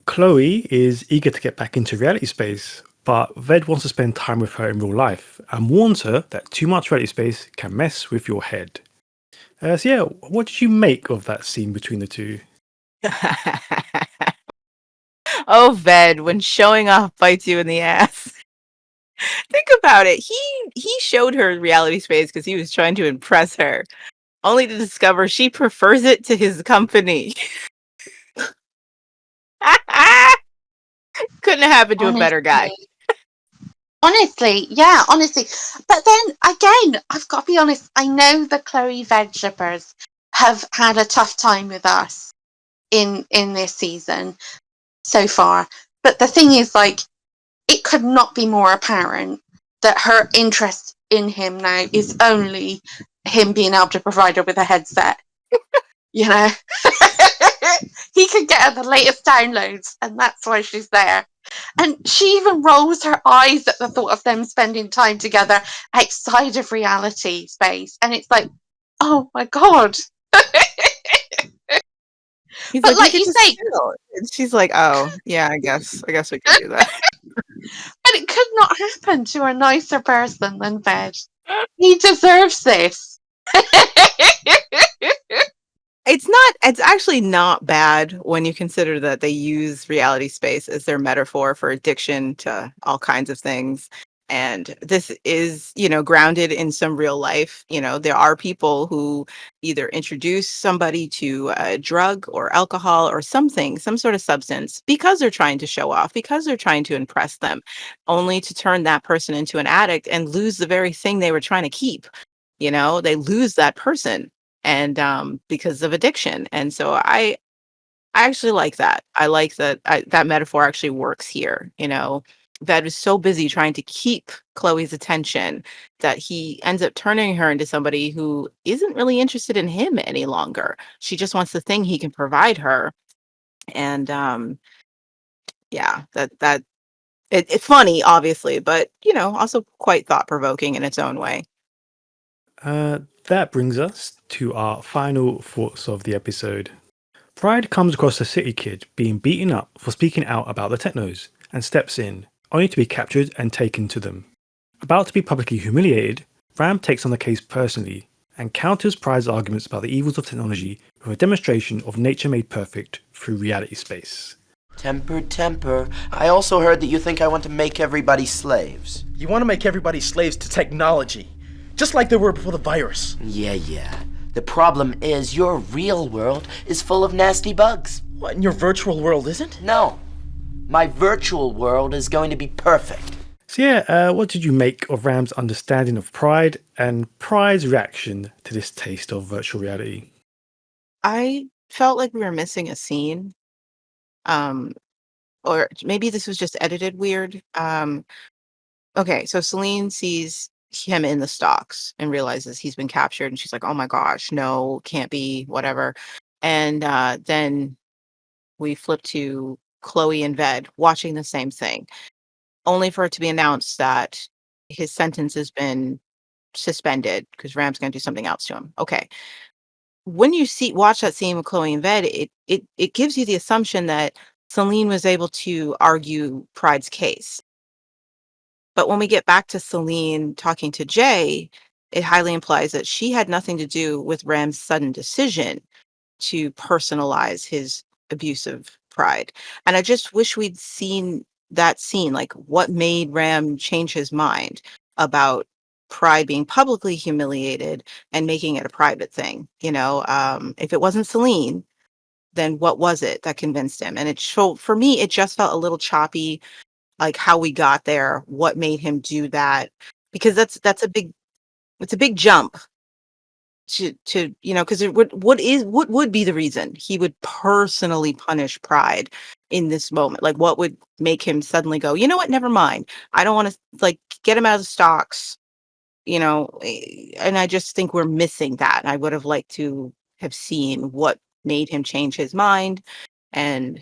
Chloe is eager to get back into reality space, but Ved wants to spend time with her in real life and warns her that too much reality space can mess with your head. So yeah, what did you make of that scene between the two? Oh, Ved, when showing off bites you in the ass. Think about it. He showed her reality space because he was trying to impress her, only to discover she prefers it to his company. Couldn't have happened to a better guy. Honestly, yeah, honestly. But then again, I've got to be honest, I know the Chloe Veg shippers have had a tough time with us in this season so far. But the thing is, like, it could not be more apparent that her interest in him now is only him being able to provide her with a headset. He could get her the latest downloads, and that's why she's there. And she even rolls her eyes at the thought of them spending time together outside of reality space. And it's like, oh my God. He's But like "We you could just say, chill." And she's like, "Oh, yeah, I guess we could do that." but it could not happen to a nicer person than Veg. He deserves this. It's actually not bad when you consider that they use reality space as their metaphor for addiction to all kinds of things. And this is, grounded in some real life. There are people who either introduce somebody to a drug or alcohol or something, some sort of substance, because they're trying to show off, because they're trying to impress them, only to turn that person into an addict and lose the very thing they were trying to keep. They lose that person, and because of addiction. And so I actually like that. I like that that metaphor actually works here. Ved was so busy trying to keep Chloe's attention that he ends up turning her into somebody who isn't really interested in him any longer. She just wants the thing he can provide her. And yeah, it's funny, obviously, but also quite thought provoking in its own way. That brings us to our final thoughts of the episode. Pride comes across a city kid being beaten up for speaking out about the technos and steps in, only to be captured and taken to them. About to be publicly humiliated, Ram takes on the case personally and counters Pride's arguments about the evils of technology with a demonstration of nature made perfect through reality space. Temper, temper. I also heard that you think I want to make everybody slaves. You want to make everybody slaves to technology, just like they were before the virus. Yeah. The problem is your real world is full of nasty bugs. What, and your virtual world isn't? No. My virtual world is going to be perfect. So yeah, what did you make of Ram's understanding of Pride and Pride's reaction to this taste of virtual reality? I felt like we were missing a scene. Um, or maybe this was just edited weird. Okay, so Selene sees him in the stocks and realizes he's been captured, and she's like, "Oh my gosh, no, can't be, whatever." And then we flip to Chloe and Ved watching the same thing, only for it to be announced that his sentence has been suspended because Ram's going to do something else to him. Okay, when you watch that scene with Chloe and Ved, it gives you the assumption that Selene was able to argue Pride's case. But when we get back to Selene talking to Jay, it highly implies that she had nothing to do with Ram's sudden decision to personalize his abusive pride. And I just wish we'd seen that scene, like what made Ram change his mind about Pride being publicly humiliated and making it a private thing. If it wasn't Selene, then what was it that convinced him? And for me, it just felt a little choppy, like how we got there, what made him do that, because that's it's a big jump to because what would be the reason he would personally punish Pride in this moment? Like, what would make him suddenly go, you know what, never mind, I don't want to, like, get him out of the stocks, and I just think we're missing that. I would have liked to have seen what made him change his mind. And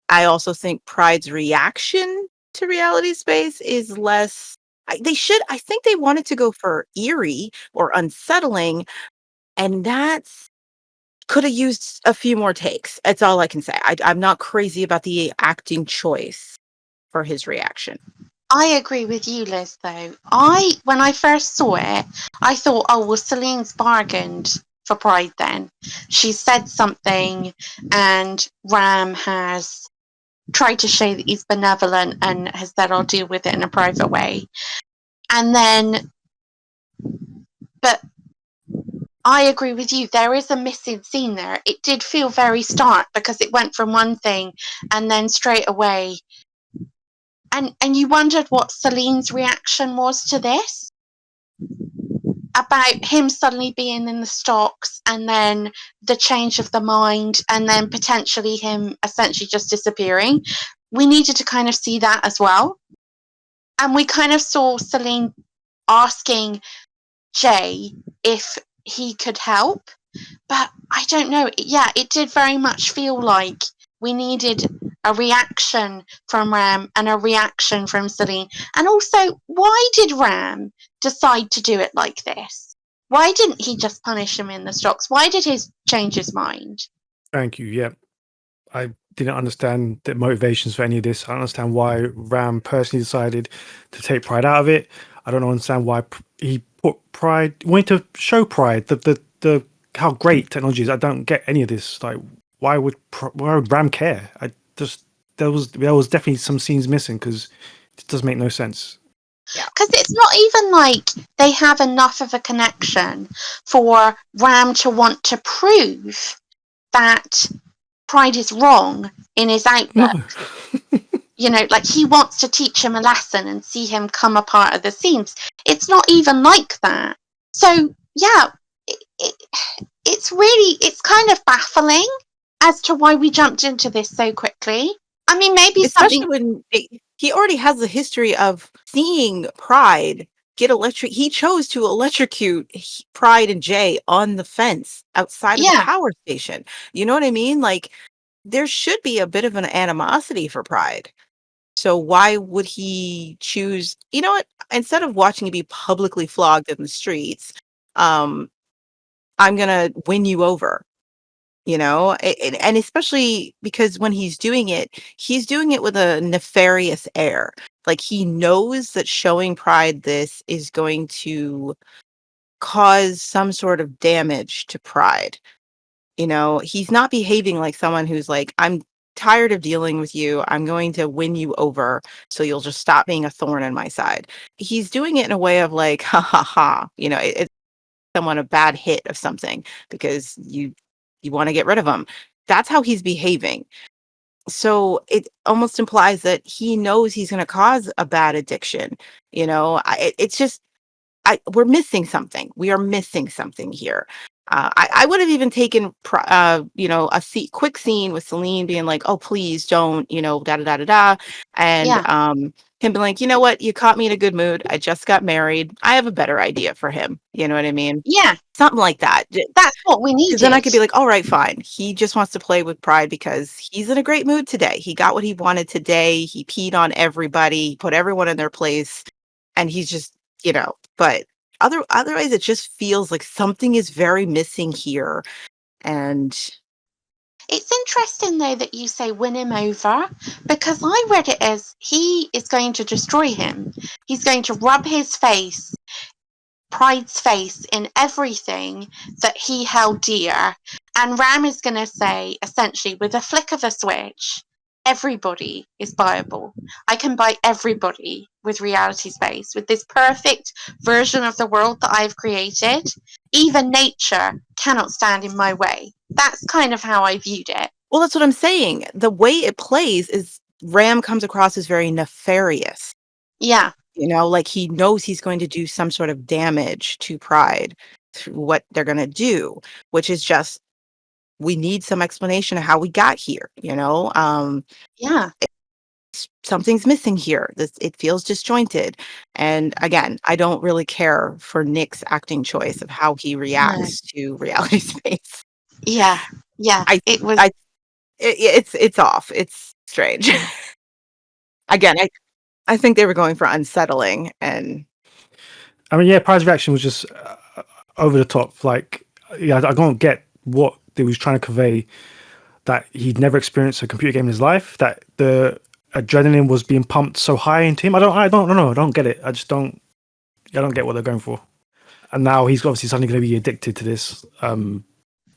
I also think Pride's reaction to reality space is less. I think they wanted to go for eerie or unsettling, and that's could have used a few more takes. That's all I can say. I'm not crazy about the acting choice for his reaction. I agree with you, Liz, though. When I first saw it, I thought, oh, well, Celine's bargained for Pride then. She said something, and Ram has tried to show that he's benevolent and has said, I'll deal with it in a private way. And then, but I agree with you. There is a missing scene there. It did feel very stark because it went from one thing and then straight away. And you wondered what Celine's reaction was to this, about him suddenly being in the stocks and then the change of the mind and then potentially him essentially just disappearing. We needed to kind of see that as well. And we kind of saw Selene asking Jay if he could help. But I don't know. Yeah, it did very much feel like we needed a reaction from Ram and a reaction from Selene. And also, why did Ram decide to do it like this? Why didn't he just punish him in the stocks? Why did he change his mind? Thank you. Yeah. I didn't understand the motivations for any of this. I don't understand why Ram personally decided to take Pride out of it. I don't understand why he put Pride, wanted to show Pride, the how great technology is. I don't get any of this. Like, why would Ram care? There was definitely some scenes missing because it does make no sense. Because it's not even like they have enough of a connection for Ram to want to prove that Pride is wrong in his outlook. No. Like he wants to teach him a lesson and see him come apart at the seams. It's not even like that. So, yeah, it's kind of baffling as to why we jumped into this so quickly. I mean, maybe especially when he already has a history of seeing Pride get he chose to electrocute Pride and Jay on the fence outside of the power station. You know what I mean? Like, there should be a bit of an animosity for Pride. So why would he choose, you know what, instead of watching you be publicly flogged in the streets, I'm gonna win you over. And especially because when he's doing it with a nefarious air. Like, he knows that showing Pride this is going to cause some sort of damage to Pride. He's not behaving like someone who's like, I'm tired of dealing with you. I'm going to win you over so you'll just stop being a thorn in my side. He's doing it in a way of like, ha ha ha. It's someone a bad hit of something because you want to get rid of them. That's how he's behaving. So it almost implies that he knows he's going to cause a bad addiction. It's just, we're missing something. We are missing something here. I would have even taken, a quick scene with Salene being like, "Oh, please don't," da da da da da, and Yeah. him being like, "You know what? You caught me in a good mood. I just got married. I have a better idea for him." You know what I mean? Yeah. Something like that. That's what we Because then I needed. could be like, "All right, fine. He just wants to play with Pride because he's in a great mood today. He got what he wanted today. He peed on everybody, put everyone in their place, and he's just, but otherwise it just feels like something is very missing here." And It's interesting though that you say win him over, because I read it as he is going to destroy him. He's going to rub his face, Pride's face, in everything that he held dear. And Ram is going to say, essentially, with a flick of a switch, everybody is buyable. I can buy everybody with reality space, with this perfect version of the world that I've created. Even nature cannot stand in my way. That's kind of how I viewed it. well, that's what I'm saying. The way it plays is Ram comes across as very nefarious. Yeah. Like he knows he's going to do some sort of damage to Pride through what they're going to do, which is just, we need some explanation of how we got here. Yeah. Something's missing here. It feels disjointed. And again, I don't really care for Nick's acting choice of how he No. reacts to reality space. Yeah. Yeah. I, It was. I, it's off. It's strange. Again, I think they were going for unsettling, and I mean, yeah, Pride's reaction was just over the top. Like, yeah, I don't get what they was trying to convey, that he'd never experienced a computer game in his life, that the adrenaline was being pumped so high into him. I don't know. I don't get it. I don't get what they're going for. And now he's obviously suddenly going to be addicted to this.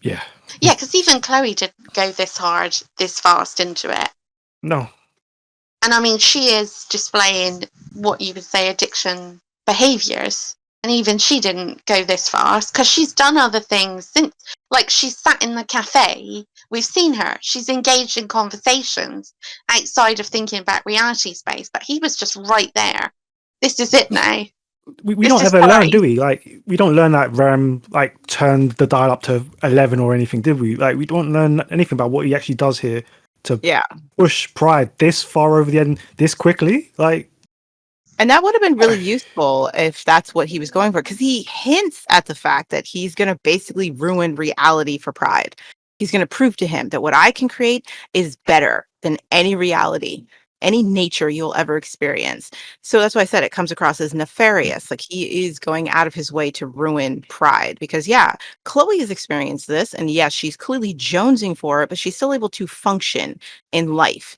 Yeah. Yeah, because even Chloe didn't go this hard, this fast into it. No. And I mean, she is displaying what you would say addiction behaviors. And even she didn't go this fast because she's done other things since. Like, she's sat in the cafe. We've seen her. She's engaged in conversations outside of thinking about reality space. But he was just right there. This is it now. We don't ever learn, do we? Like, we don't learn that Ram turned the dial up to 11 or anything, did we? Like, we don't learn anything about what he actually does here to push Pride this far over the end this quickly. And that would have been really useful if that's what he was going for, because he hints at the fact that he's going to basically ruin reality for Pride. He's going to prove to him that what I can create is better than any reality, any nature you'll ever experience. So that's why I said it comes across as nefarious. Like, he is going out of his way to ruin Pride, because Chloe has experienced this, and yes, she's clearly jonesing for it, but she's still able to function in life,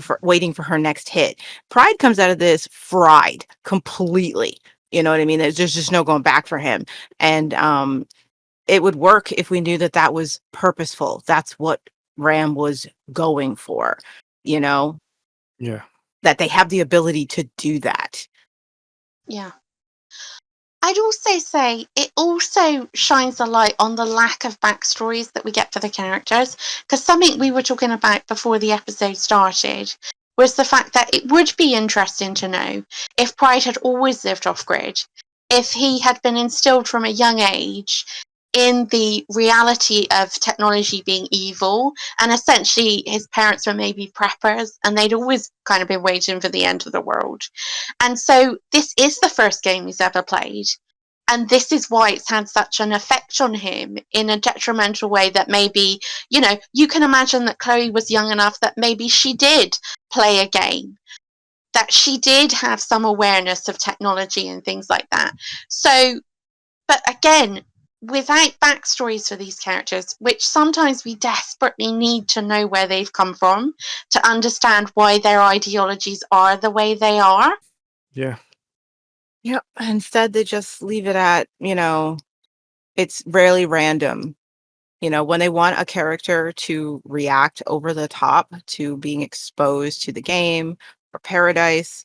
for waiting for her next hit. Pride comes out of this fried completely. You know what I mean? There's just no going back for him. And it would work if we knew that that was purposeful. That's what Ram was going for, Yeah. that they have the ability to do that. Yeah. I'd also say it also shines a light on the lack of backstories that we get for the characters, because something we were talking about before the episode started was the fact that it would be interesting to know if Pride had always lived off-grid, if he had been instilled from a young age in the reality of technology being evil, and essentially his parents were maybe preppers and they'd always kind of been waiting for the end of the world. And so this is the first game he's ever played, and this is why it's had such an effect on him in a detrimental way, that maybe, you can imagine that Chloe was young enough that maybe she did play a game, that she did have some awareness of technology and things like that. So, but again, without backstories for these characters, which sometimes we desperately need to know where they've come from to understand why their ideologies are the way they are. Yeah. Yeah. Instead, they just leave it at, it's rarely random. When they want a character to react over the top to being exposed to the game or paradise,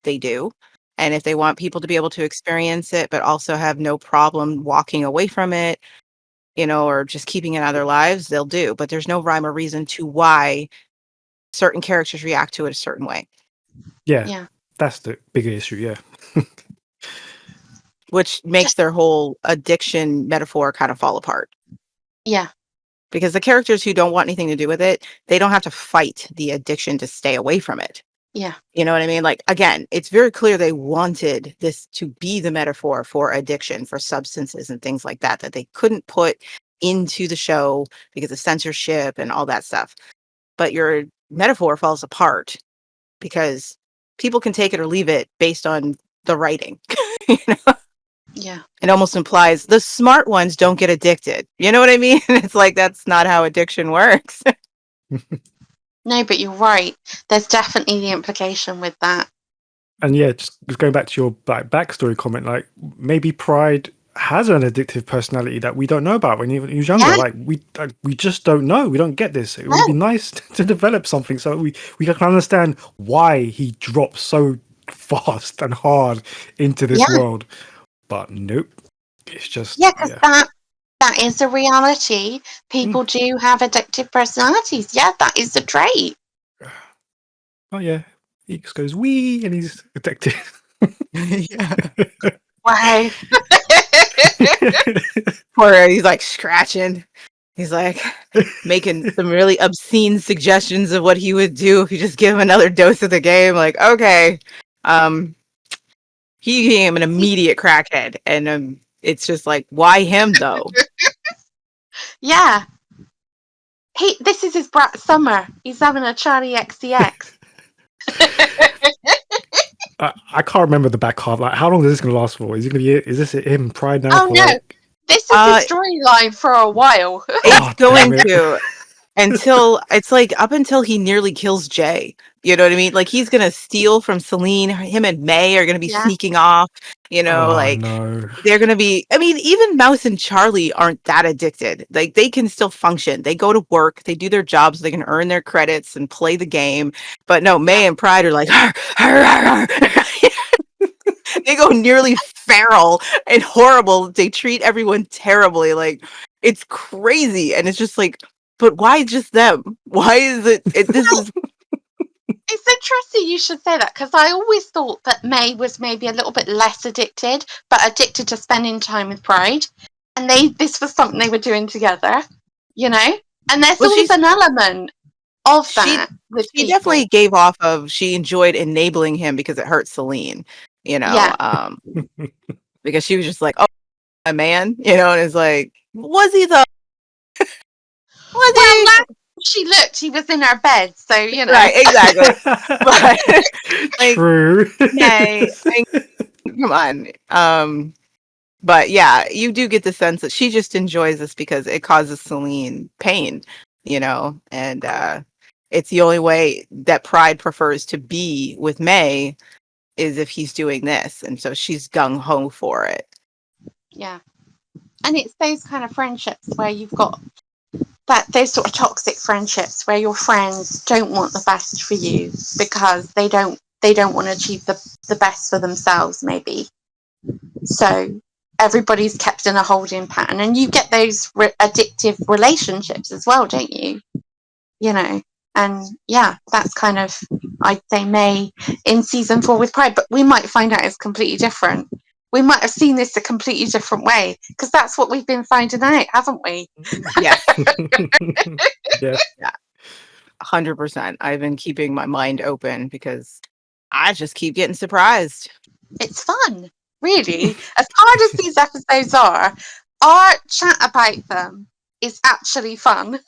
they do. And if they want people to be able to experience it, but also have no problem walking away from it, or just keeping it out of their lives, they'll do. But there's no rhyme or reason to why certain characters react to it a certain way. Yeah. That's the bigger issue. Yeah. which makes their whole addiction metaphor kind of fall apart. Yeah. Because the characters who don't want anything to do with it, they don't have to fight the addiction to stay away from it. Yeah. You know what I mean? Like, again, it's very clear they wanted this to be the metaphor for addiction, for substances and things like that, that they couldn't put into the show because of censorship and all that stuff. But your metaphor falls apart because people can take it or leave it based on the writing. You know? Yeah. It almost implies the smart ones don't get addicted. You know what I mean? It's like, that's not how addiction works. No, but you're right. There's definitely the implication with that. And yeah, just going back to your backstory comment, like maybe Pride has an addictive personality that we don't know about when he was younger. Yeah. Like we just don't know. We don't get this. It would No. be nice to develop something so we can understand why he dropped so fast and hard into this Yeah. world. But nope, it's just Yeah, because that is a reality. People do have addictive personalities. Yeah, that is a trait. Oh yeah, he just goes wee and he's addicted. Yeah. Wow. Or he's like scratching. He's like making some really obscene suggestions of what he would do if you just give him another dose of the game. Like, okay. He became an immediate crackhead. And it's just like, why him though? Yeah. This is his brat Summer. He's having a Charlie XCX. I can't remember the back half. Like, how long is this going to last for? Is this him Pride now? Oh for no, like... this is the storyline for a while. It's going to until it's like up until he nearly kills Jay. You know what I mean? Like he's gonna steal from Salene. Him and May are gonna be sneaking off. You know, they're gonna be. I mean, even Mouse and Charlie aren't that addicted. Like they can still function. They go to work. They do their jobs. They can earn their credits and play the game. But no, May and Pride are like, "Arr, arr, arr, arr." They go nearly feral and horrible. They treat everyone terribly. Like it's crazy, and it's just like, but why just them? Why is it this is. It's interesting you should say that because I always thought that May was maybe a little bit less addicted, but addicted to spending time with Pride. And this was something they were doing together, you know? And there's always an element of that. She definitely gave off of, she enjoyed enabling him because it hurt Salene, you know? Yeah. Because she was just like, oh, a man, you know? And it's like, was he though? She looked, he was in her bed, so you know. Right, exactly. But, like, true. Nay, come on. But yeah, you do get the sense that she just enjoys this because it causes Salene pain, you know, and it's the only way that Pride prefers to be with May is if he's doing this, and so she's gung-ho for it. Yeah. And it's those kind of friendships where you've got those sort of toxic friendships where your friends don't want the best for you because they don't want to achieve the best for themselves, maybe. So everybody's kept in a holding pattern, and you get those addictive relationships as well, don't you? You know, and yeah, that's kind of, I'd say, May in season 4 with Pride, but we might find out it's completely different. We might have seen this a completely different way because that's what we've been finding out, haven't we? Yes. Yeah. 100%. I've been keeping my mind open because I just keep getting surprised. It's fun, really. As hard as these episodes are, our chat about them is actually fun.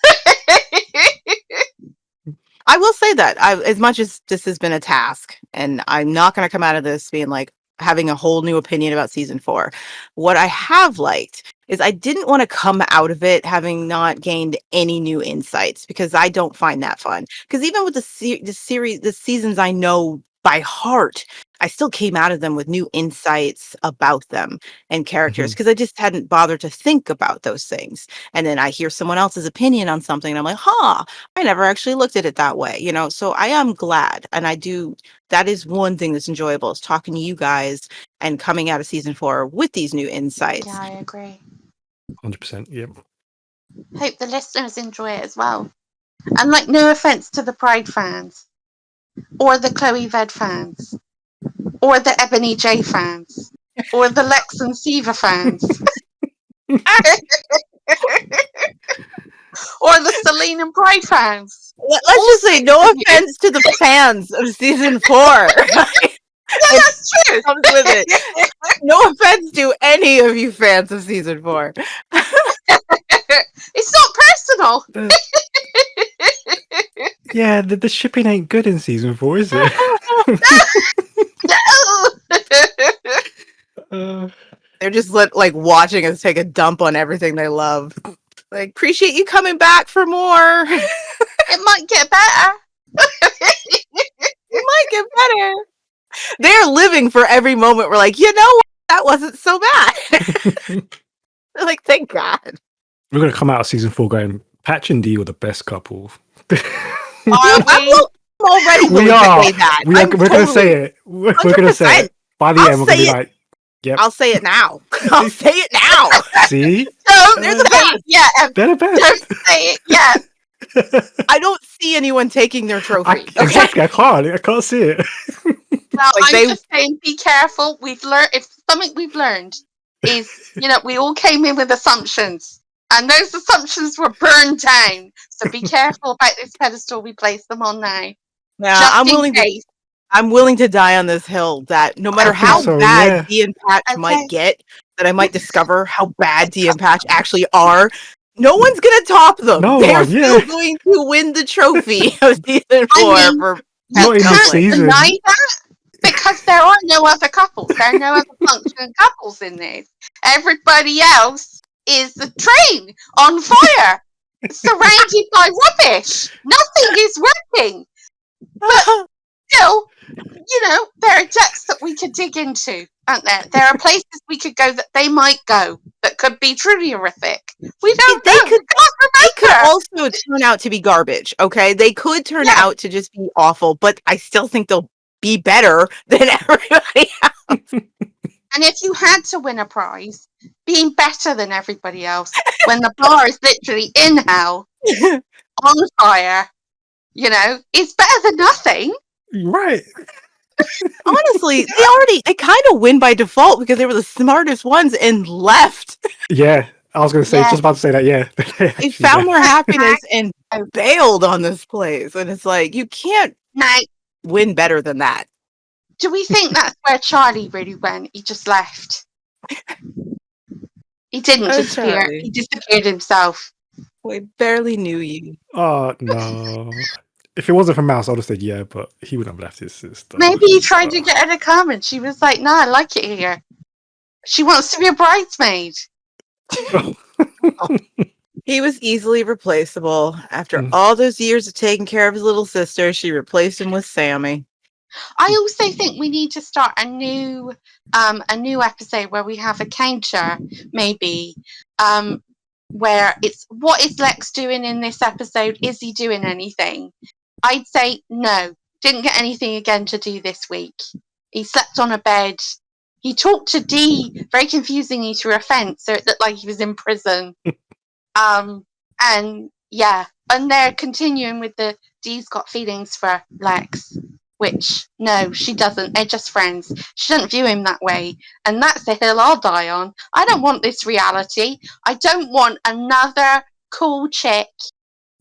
I will say that as much as this has been a task, and I'm not going to come out of this being like having a whole new opinion about season 4. What I have liked is I didn't want to come out of it having not gained any new insights because I don't find that fun. Because even with the seasons I know by heart, I still came out of them with new insights about them and characters because I just hadn't bothered to think about those things. And then I hear someone else's opinion on something and I'm like, I never actually looked at it that way, you know? So I am glad. And that is one thing that's enjoyable is talking to you guys and coming out of season 4 with these new insights. Yeah, I agree. 100%, yep. Hope the listeners enjoy it as well. And like, no offense to the Pride fans or the Chloe Ved fans or the Ebony J fans. or the Lex and Siva fans, or the Salene and Pride fans. Let's just say, no offense to the fans of season 4. Yeah, that's true. Comes with it. No offense to any of you fans of season 4. It's not personal. Yeah, the shipping ain't good in season 4, is it? No. They're just like watching us take a dump on everything they love. Like, appreciate you coming back for more. It might get better. It might get better. They're living for every moment. We're like, you know what? That wasn't so bad. They're like, thank God. We're going to come out of season 4 going, Patch and Dee were the best couple. Are I'm we? already We going are. to say that. We're going to say it. We're going to say it. By the end, we're going to be like, yep. I'll say it now. I'll say it now. See? Don't They're the say it yet. They're the best. Don't say it yet. I don't see anyone taking their trophy. Exactly. I can't see it. Well, Like I'm just saying, be careful. We've learned, if something we've learned is, we all came in with assumptions, and those assumptions were burned down. So be careful about this pedestal we place them on now. Yeah, Just I'm in willing case. I'm willing to die on this hill that no matter I think how so, bad yeah. Dee and Patch Okay. might get, that I might discover how bad Dee and Patch actually are. No one's gonna top them. No They're one, still yeah. going to win the trophy of season 4 I mean, for Not in You this can't season. deny that, because there are no other couples. There are no other functioning couples in this. Everybody else is the train on fire, surrounded by rubbish. Nothing is working. But still, there are depths that we could dig into, aren't there? There are places we could go that they might go that could be truly horrific. We don't know. They could remember. also turn out to be garbage, okay? They could turn out to just be awful, but I still think they'll be better than everybody else. And if you had to win a prize, being better than everybody else when the bar is literally in hell, on fire, is better than nothing. Right. Honestly, they kind of win by default because they were the smartest ones and left. Yeah. I was going to say, Yeah. just about to say that, yeah. They found their happiness and bailed on this place. And it's like, you can't Now, win better than that. do we think that's where Charlie really went? He just left. He didn't Oh, disappear. Charlie. He disappeared himself. We barely knew you. Oh, no. If it wasn't for Mouse, I would have said yeah, but he wouldn't have left his sister. Maybe he tried to get her to come and she was like, no, I like it here. She wants to be a bridesmaid. He was easily replaceable. After Mm. all those years of taking care of his little sister, she replaced him with Sammy. I also think we need to start a new episode where we have a counter, maybe, where it's what is Lex doing in this episode? Is he doing anything? I'd say no. Didn't get anything again to do this week. He slept on a bed. He talked to Dee very confusingly through a fence, so it looked like he was in prison. And they're continuing with the Dee's got feelings for Lex. Which, no, she doesn't. They're just friends. She doesn't view him that way. And that's the hill I'll die on. I don't want this reality. I don't want another cool chick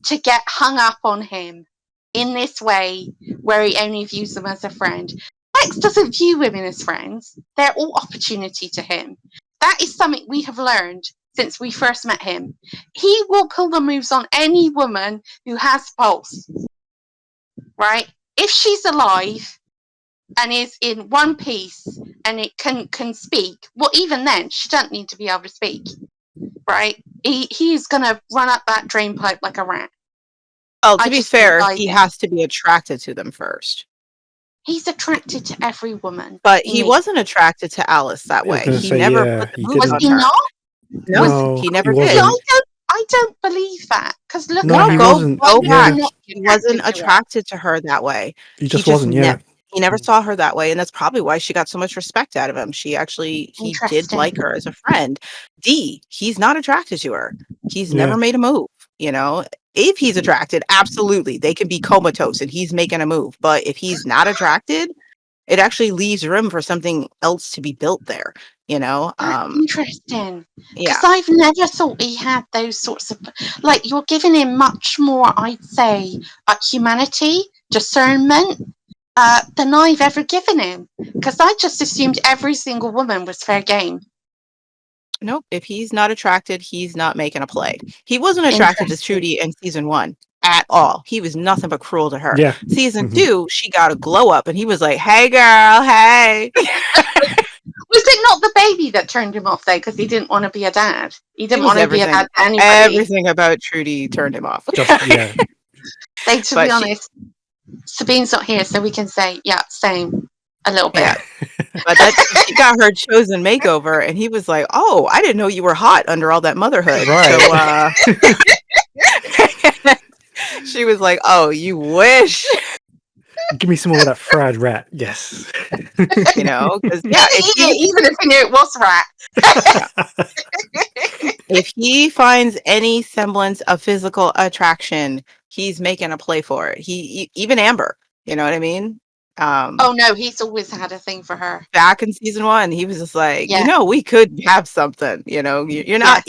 to get hung up on him in this way where he only views them as a friend. Lex doesn't view women as friends. They're all opportunity to him. That is something we have learned since we first met him. He will pull the moves on any woman who has pulse. Right? If she's alive and is in one piece and it can speak, well, even then, she doesn't need to be able to speak, right? He's going to run up that drain pipe like a rat. Well, to be fair, he has to be attracted to them first. He's attracted to every woman. But he wasn't attracted to Alice that way. He never put the moves on her. No, he never did. I don't believe that because look, go back. He wasn't attracted to her that way. He just wasn't. Yeah, he never saw her that way, and that's probably why she got so much respect out of him. He did like her as a friend. Dee, he's not attracted to her. He's never made a move. If he's attracted, absolutely, they could be comatose and he's making a move. But if he's not attracted, It actually leaves room for something else to be built there, you know? That's interesting. Yeah. Because I've never thought he had those sorts of, like, you're giving him much more, I'd say, humanity, discernment, than I've ever given him. Because I just assumed every single woman was fair game. Nope. If he's not attracted, he's not making a play. He wasn't attracted to Interesting. Trudy in season 1 at all. He was nothing but cruel to her. Yeah. Season 2, she got a glow up and he was like, hey girl, hey. Was it not the baby that turned him off, though? Because he didn't want to be a dad. He didn't want to be a dad to anybody. Everything about Trudy turned him off. Yeah. Like, to be honest, Sabine's not here, so we can say, yeah, same. A little bit. Yeah. But she got her chosen makeover, and he was like, "Oh, I didn't know you were hot under all that motherhood." Right. So she was like, "Oh, you wish." Give me some more of that fried rat. Yes. You know, because yeah, even if he knew it was rat. If he finds any semblance of physical attraction, he's making a play for it. He even Amber. You know what I mean? Oh no, he's always had a thing for her. Back in season 1, he was just like, Yeah. you know, we could have something. You know, you're not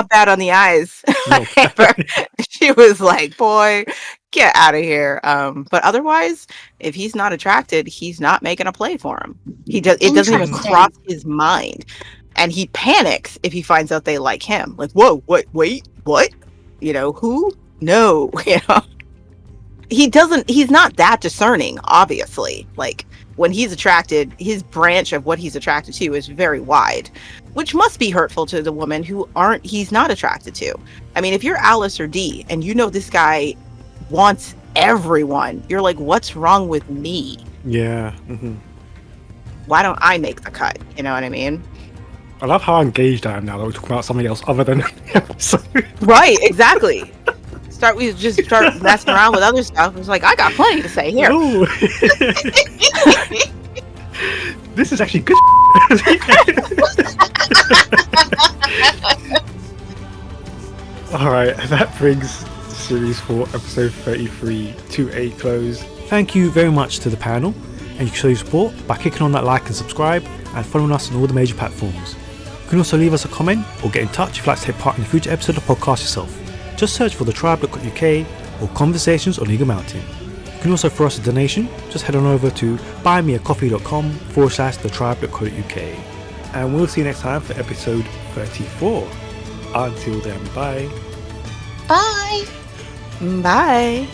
bad on the eyes. No. She was like, boy, get out of here. But otherwise, if he's not attracted, he's not making a play for him. It doesn't even cross his mind, and he panics if he finds out they like him. Like, whoa, wait, what? You know, who? No, you know. He's not that discerning, obviously. Like, when he's attracted, his branch of what he's attracted to is very wide, which must be hurtful to the woman he's not attracted to. I mean, if you're Alice or Dee and you know this guy wants everyone, you're like, what's wrong with me? Yeah. Mm-hmm. Why don't I make the cut? You know what I mean? I love how engaged I am now that we're talking about something else other than the episode. Right, exactly. We just start messing around with other stuff. It's like, I got plenty to say here. Oh. This is actually good. Alright, that brings Series 4, Episode 33 to a close. Thank you very much to the panel, and you can show your support by clicking on that like and subscribe, and following us on all the major platforms. You can also leave us a comment, or get in touch if you'd like to take part in a future episode of the podcast yourself. Just search for the tribe.co.uk or Conversations on Eagle Mountain. You can also throw us a donation. Just head on over to buymeacoffee.com/thetribe.co.uk. And we'll see you next time for episode 34. Until then, bye. Bye. Bye.